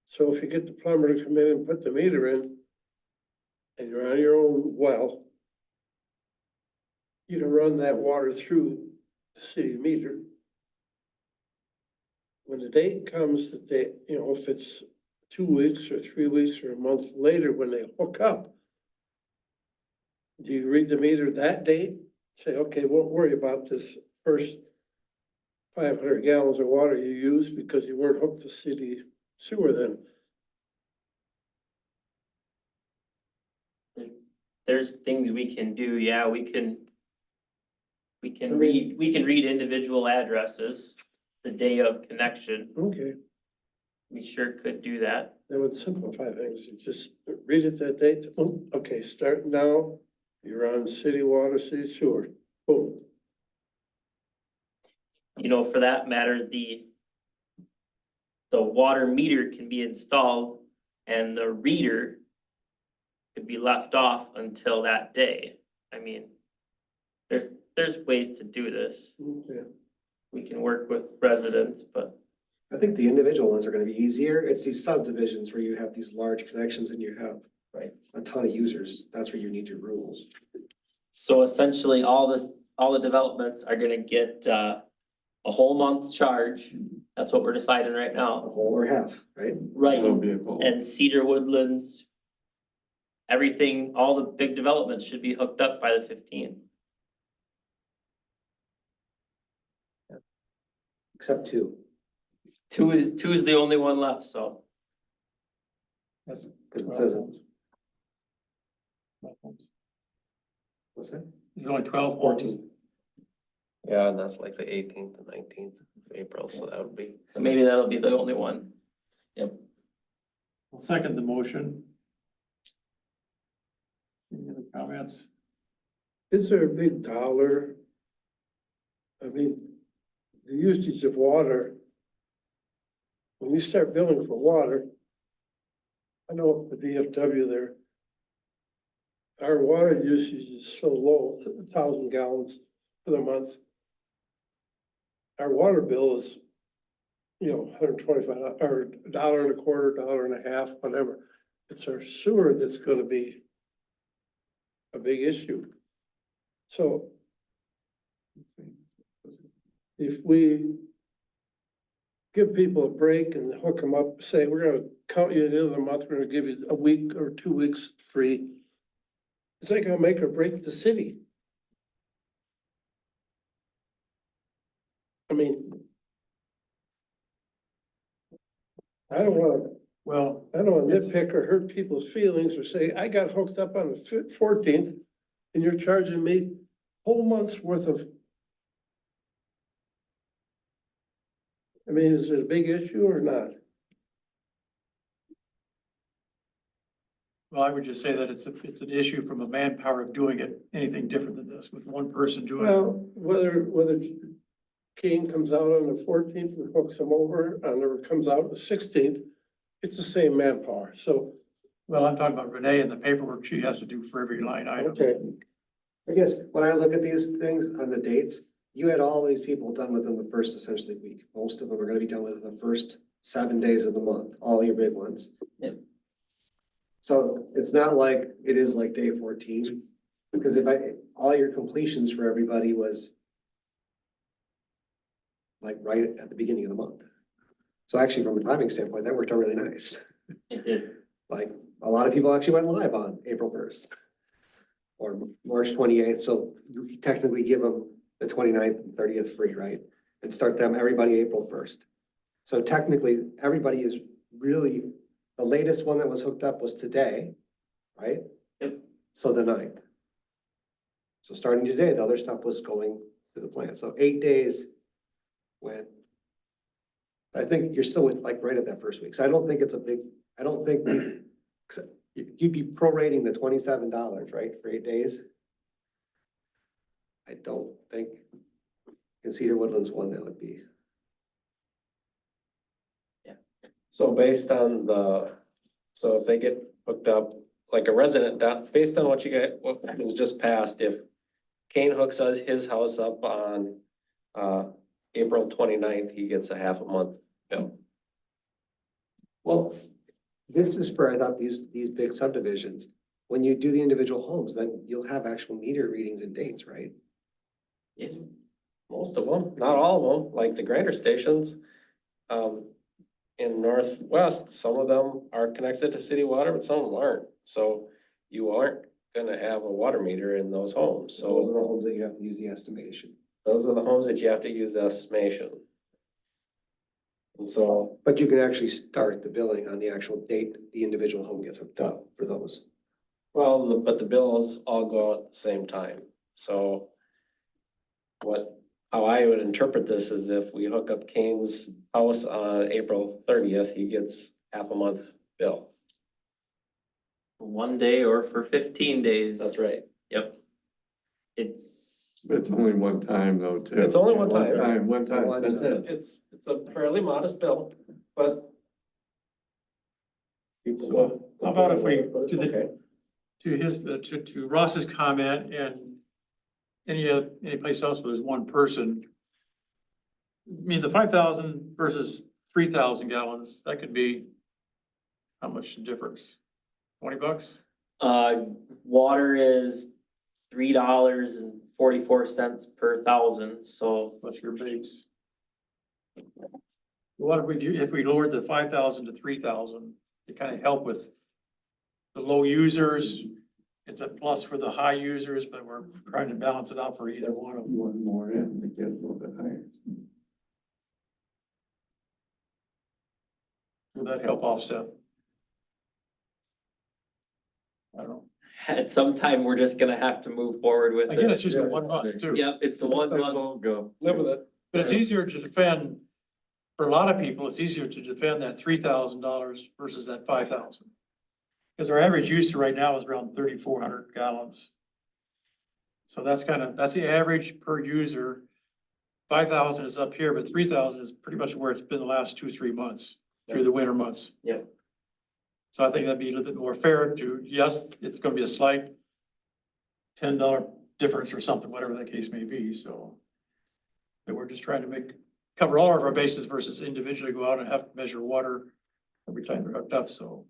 So if you get the plumber to come in and put the meter in and you're on your own well, you can run that water through the city meter. When the date comes that they, you know, if it's 2 weeks or 3 weeks or a month later when they hook up, do you read the meter that date? Say, okay, won't worry about this first 500 gallons of water you used because you weren't hooked to city sewer then. There's things we can do, yeah, we can read individual addresses the day of connection. Okay, We sure could do that. that would simplify things. You just read it that date. Oh, okay, start now. You're on city water, city sewer. Boom. You know, for that matter, the water meter can be installed and the reader could be left off until that day. I mean, there's ways to do this. Okay. We can work with residents, but I think the individual ones are gonna be easier. It's these subdivisions where you have these large connections and you have Right. a ton of users. That's where you need your rules. so essentially all the developments are gonna get a whole month's charge. That's what we're deciding right A now. whole or half, right? Right, and Cedar Woodlands. Everything, all the big developments should be hooked up by the 15th. Except 2, Two is the only one left, so. That's. because it says, what's that? There's only 12 homes. 14. Yeah, and that's like the 18th and 19th of April, so that would be. So maybe that'll be the only one. I'll second the motion. Any other comments? Is there a big dollar? I mean, the usage of water. When you start billing for water. I know at the VFW there. Our water usage is so low, 1,000 gallons for the month. Our water bill is, $125 or $1.25, $1.50, whatever. It's our sewer that's gonna be a big issue. So if we give people a break and hook them up, say, we're gonna count you at the end of the month, we're gonna give you a week or 2 weeks free. Is that gonna make or break the city? I mean. I don't wanna Well, It's- nitpick or hurt people's feelings or say, I got hooked up on the 14th and you're charging me whole month's worth of. I mean, is it a big issue or not? well, I would just say that it's an issue from a manpower of doing it, anything different than this, with one person doing it. Well, whether Kane comes out on the 14th and hooks them over, or comes out the 16th, it's the same manpower, so, Well, I'm talking about Renee and the paperwork she has to do for every line item. okay. I guess when I look at these things on the dates, you had all these people done within the first essentially week. Most of them are gonna be done within the first 7 days of the month, all your big ones. Yep. So it's not like it is like day 14, because all your completions for everybody was like right at the beginning of the month. So actually, from a timing standpoint, that worked out really nice. It did. Like, a lot of people actually went live on April 1st. Or March 28th, so you could technically give them the 29th and 30th free, right? And start them, everybody April 1st. So technically, everybody is really, the latest one that was hooked up was today, right? Yep. So the 9th. So starting today, the other stuff was going to the plant, so 8 days went. I think you're still with like right at that first week, so I don't think it's a big, I don't think you'd be prorating the $27, right, for 8 days? I don't think in Cedar Woodlands one that would be. So based on so if they get hooked up, like a resident, based on what what was just passed, if Kane hooks his house up on, April 29th, he gets a half a month bill. Well, this is for, I thought, these big subdivisions. When you do the individual homes, then you'll have actual meter readings and dates, right? It's Most of them, not all of them, like the grinder stations. In Northwest, some of them are connected to city water, but some of them aren't. So you aren't gonna have a water meter in those homes. So those are the So homes that you have to use the estimation. those are the homes that you have to use the estimation. And so, But you can actually start the billing on the actual date the individual home gets hooked up for those. well, but the bills all go out at the same time. So how I would interpret this is if we hook up Kane's house on April 30th, he gets half a month bill. one day or for 15 days. That's right. Yep. It's, It's only one time though, too. It's only one time. One time, One that's time. it. It's a fairly modest bill, but. So how about if we But it's do the- okay. To his, to Ross's comment and any place else where there's one person. I mean, the 5,000 versus 3,000 gallons, that could be how much difference? $20? water is $3.44 per thousand, so What's your base? What if we do, if we lowered the 5,000 to 3,000 to kind of help with the low users? It's a plus for the high users, but we're trying to balance it out for either one of them. One more in to get a little bit higher. Will that help offset? I don't know. at some time, we're just gonna have to move forward with Again, it. it's just the 1 month too. Yep, it's the one month. Won't go. Live with it. But it's easier to defend, for a lot of people, it's easier to defend that $3,000 versus that 5,000. Because our average use right now is around 3,400 gallons So that's the average per user. 5,000 is up here, but 3,000 is pretty much where it's been the last 2, 3 months, through the winter months. Yep. So I think that'd be a little bit more fair to, yes, it's gonna be a slight $10 difference or something, whatever the case may be, so. That we're just trying to cover all of our bases versus individually go out and have to measure water every time they're hooked up, so.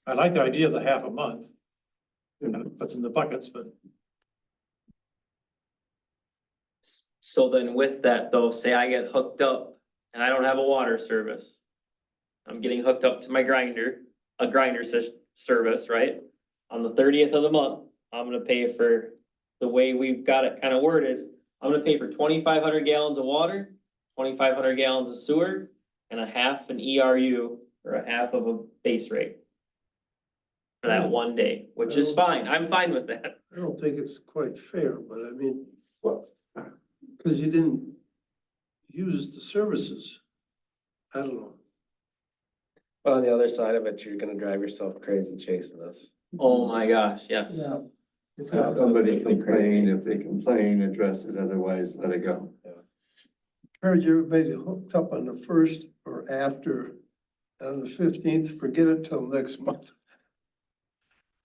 I like the idea of the half a month. You know, puts in the buckets, but So then with that though, say I get hooked up and I don't have a water service. I'm getting hooked up to my grinder, a grinder service, right? On the 30th of the month, I'm gonna pay for, the way we've got it kind of worded, I'm gonna pay for 2,500 gallons of water, 2,500 gallons of sewer, and a half an ERU, or a half of a base rate. For that one day, which is fine, I'm fine with that. I don't think it's quite fair, but I mean, Well, because you didn't use the services. I don't know. But on the other side of it, you're gonna drive yourself crazy chasing this. Oh my gosh, yes. If somebody complain, if they complain, address it, otherwise let it go. Encourage everybody to hooked up on the first or after, on the 15th, forget it till next month.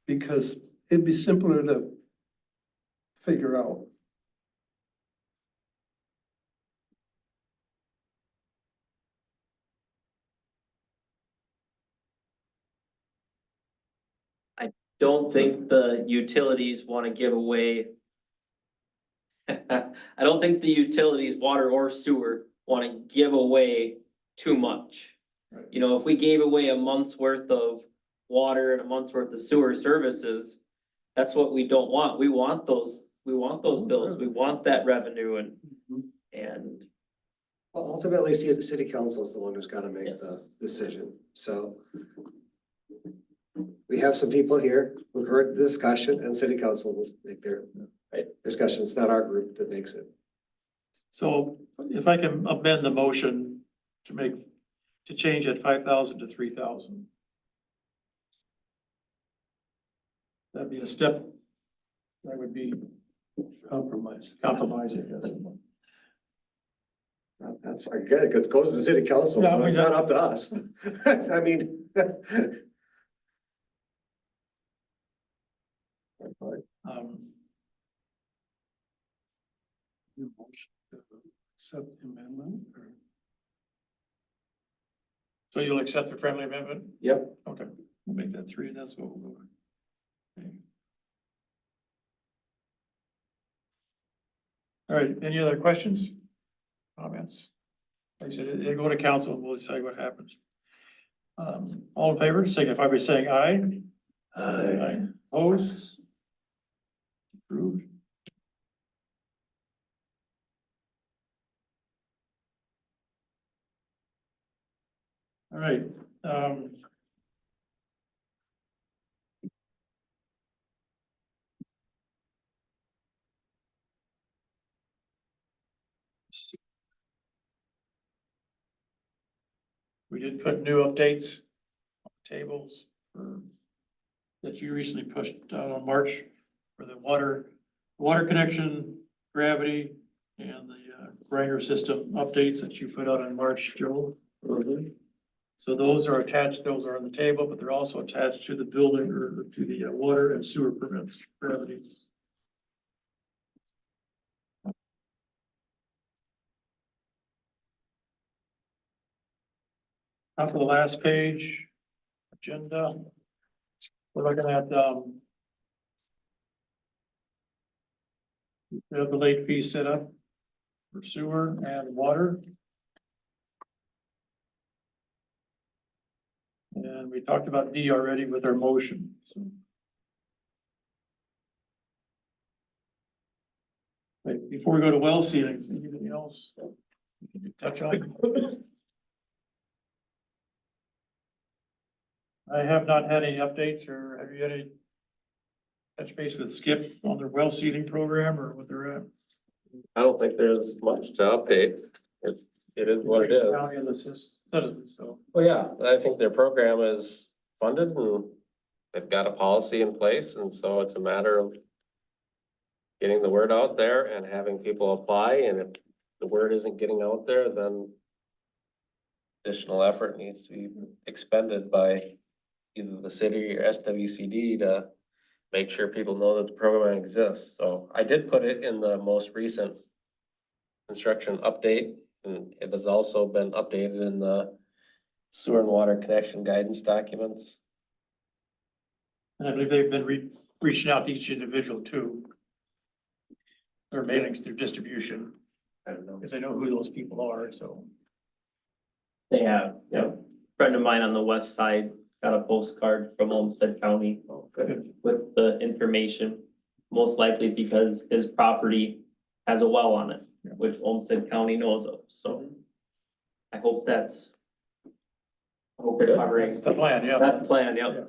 Because it'd be simpler to figure out. Don't think the utilities wanna give away. I don't think the utilities, water or sewer, wanna give away too much. Right. You know, if we gave away a month's worth of water and a month's worth of sewer services, that's what we don't want. We want those bills. We want that revenue and Well, ultimately, city council is the one who's gotta make the Yes. decision, so. We have some people here who've heard the discussion, and city council will make their discussion. It's not our group that makes it. so if I can amend the motion to change at 5,000 to 3,000. That'd be a step. That would be Compromise. compromising, yes. That's, I get it, 'cause it goes to the city council, Yeah, I but mean, it's not that's- up to us. I mean. Um, The motion to accept the amendment or? So you'll accept the friendly amendment? Yep. Okay, we'll make that 3, and that's what we'll go with. Okay. All right, any other questions? Comments? Like I said, it'll go to council and we'll decide what happens. All in favor, signify by saying aye. Aye. Opposed? Approved. All right, we did put new updates on the tables that you recently pushed out on March for the water connection, gravity, and the grinder system updates that you put out in March, Joel. So those are attached, those are on the table, but they're also attached to the building or to the water and sewer permits, gravity. Now for the last page, agenda. We're looking at, we have the late fee set up for sewer and water. And we talked about D already with our motion, so. Wait, before we go to well sealing, anything else? we can touch on? I have not had any updates, or have you had any touch base with Skip on their well seeding program or what they're at? I don't think there's much to update. It is what it is. County and the citizens, so. Well, yeah, I think their program is funded and they've got a policy in place, and so it's a matter of getting the word out there and having people apply, and if the word isn't getting out there, then additional effort needs to be expended by either the city or SWCD to make sure people know that the program exists. So I did put it in the most recent construction update, and it has also been updated in the sewer and water connection guidance documents. And I believe they've been reaching out to each individual too. Their mailings through distribution, I don't know. because they know who those people are, so. They have, yeah. Friend of mine on the west side got a postcard from Olmsted County with the information. Most likely because his property has a well on it, Yeah. which Olmsted County knows of, so. I hope that's. I hope they're covering. That's the plan, yeah. That's the plan, yep. Yeah.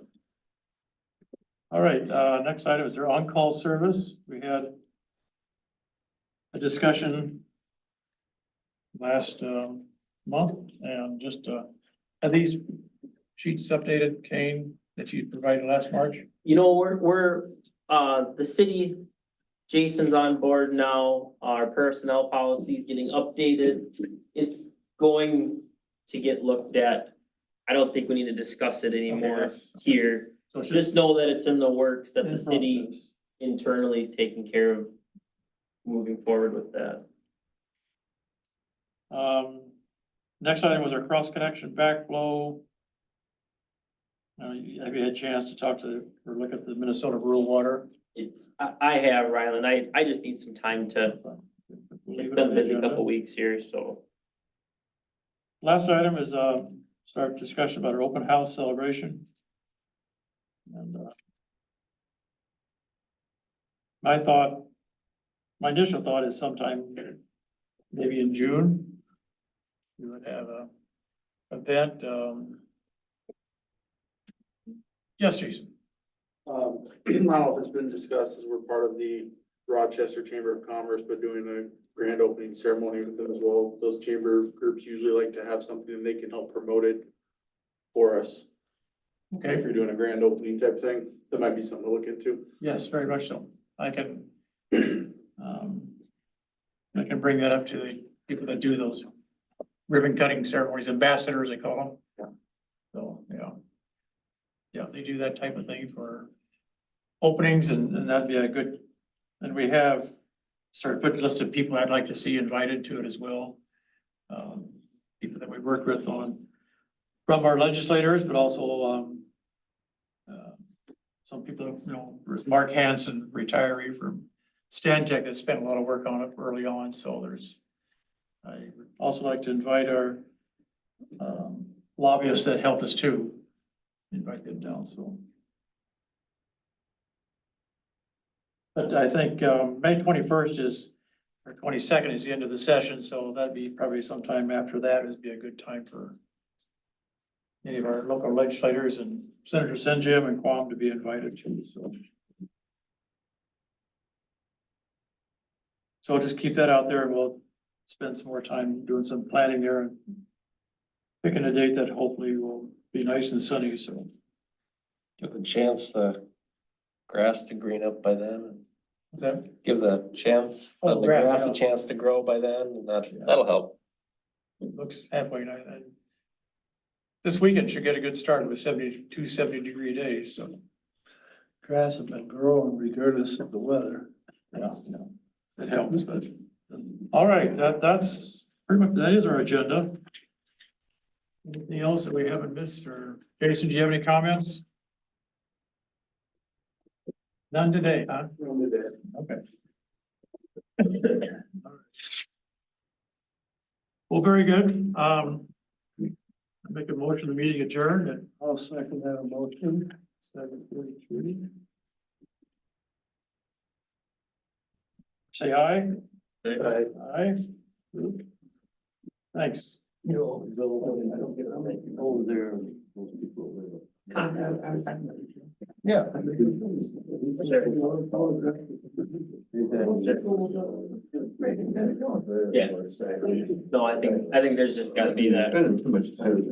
All right, next item is their on-call service. We had a discussion last, month, and just, have these sheets updated, Kane, that you provided last March? You know, the city, Jason's on board now, our personnel policy is getting updated. It's going to get looked at. I don't think we need to discuss it anymore here. So it's Just know that it's in the works, that in the city process. internally is taking care of moving forward with that. Next item was our cross connection backflow. Have you had a chance to talk to, or look at the Minnesota rural water? I have, Rylan, I just need some time to, it's been a busy couple weeks here, so. Last item is, start discussion about our open house celebration. And, my initial thought is sometime maybe in June. We would have a event, yes, Jason. I don't know if it's been discussed as we're part of the Rochester Chamber of Commerce, but doing a grand opening ceremony with them as well. Those chamber groups usually like to have something and they can help promote it for us. If Okay, you're doing a grand opening type thing, that might be something to look into. yes, very much so. I can bring that up to the people that do those ribbon cutting ceremonies, ambassadors, they call them. So, yeah. Yeah, they do that type of thing for openings, and that'd be a good, and we have started putting a list of people I'd like to see invited to it as well. People that we worked with from our legislators, but also, some people, there's Mark Hansen, retiree from Stantec, that spent a lot of work on it early on, so I would also like to invite our lobbyists that helped us too. Invite them down, so. But I think May 21st or 22nd is the end of the session, so that'd be probably sometime after that would be a good time for any of our local legislators and Senator Senjim and Quam to be invited too, so. So I'll just keep that out there, and we'll spend some more time doing some planning there and picking a date that hopefully will be nice and sunny, so. Give the chance the grass to green up by then. Is that, Give the chance, Oh, the grass, grass yeah. a chance to grow by then, and Yeah. that'll help. looks halfway nice, and this weekend should get a good start with 70-degree days, so. Grass has been growing regardless of the weather. Yeah, it helps, but, all right, that's pretty much, that is our agenda. Anything else that we haven't missed, or Jason, do you have any comments? None today, huh? Okay. Well, very good. I make a motion, the meeting adjourned at I'll second that motion. 7:43. Say aye. Aye. Thanks. Over there, those people live. Yeah. Yeah. No, I think there's just gotta be that. Spending too much time.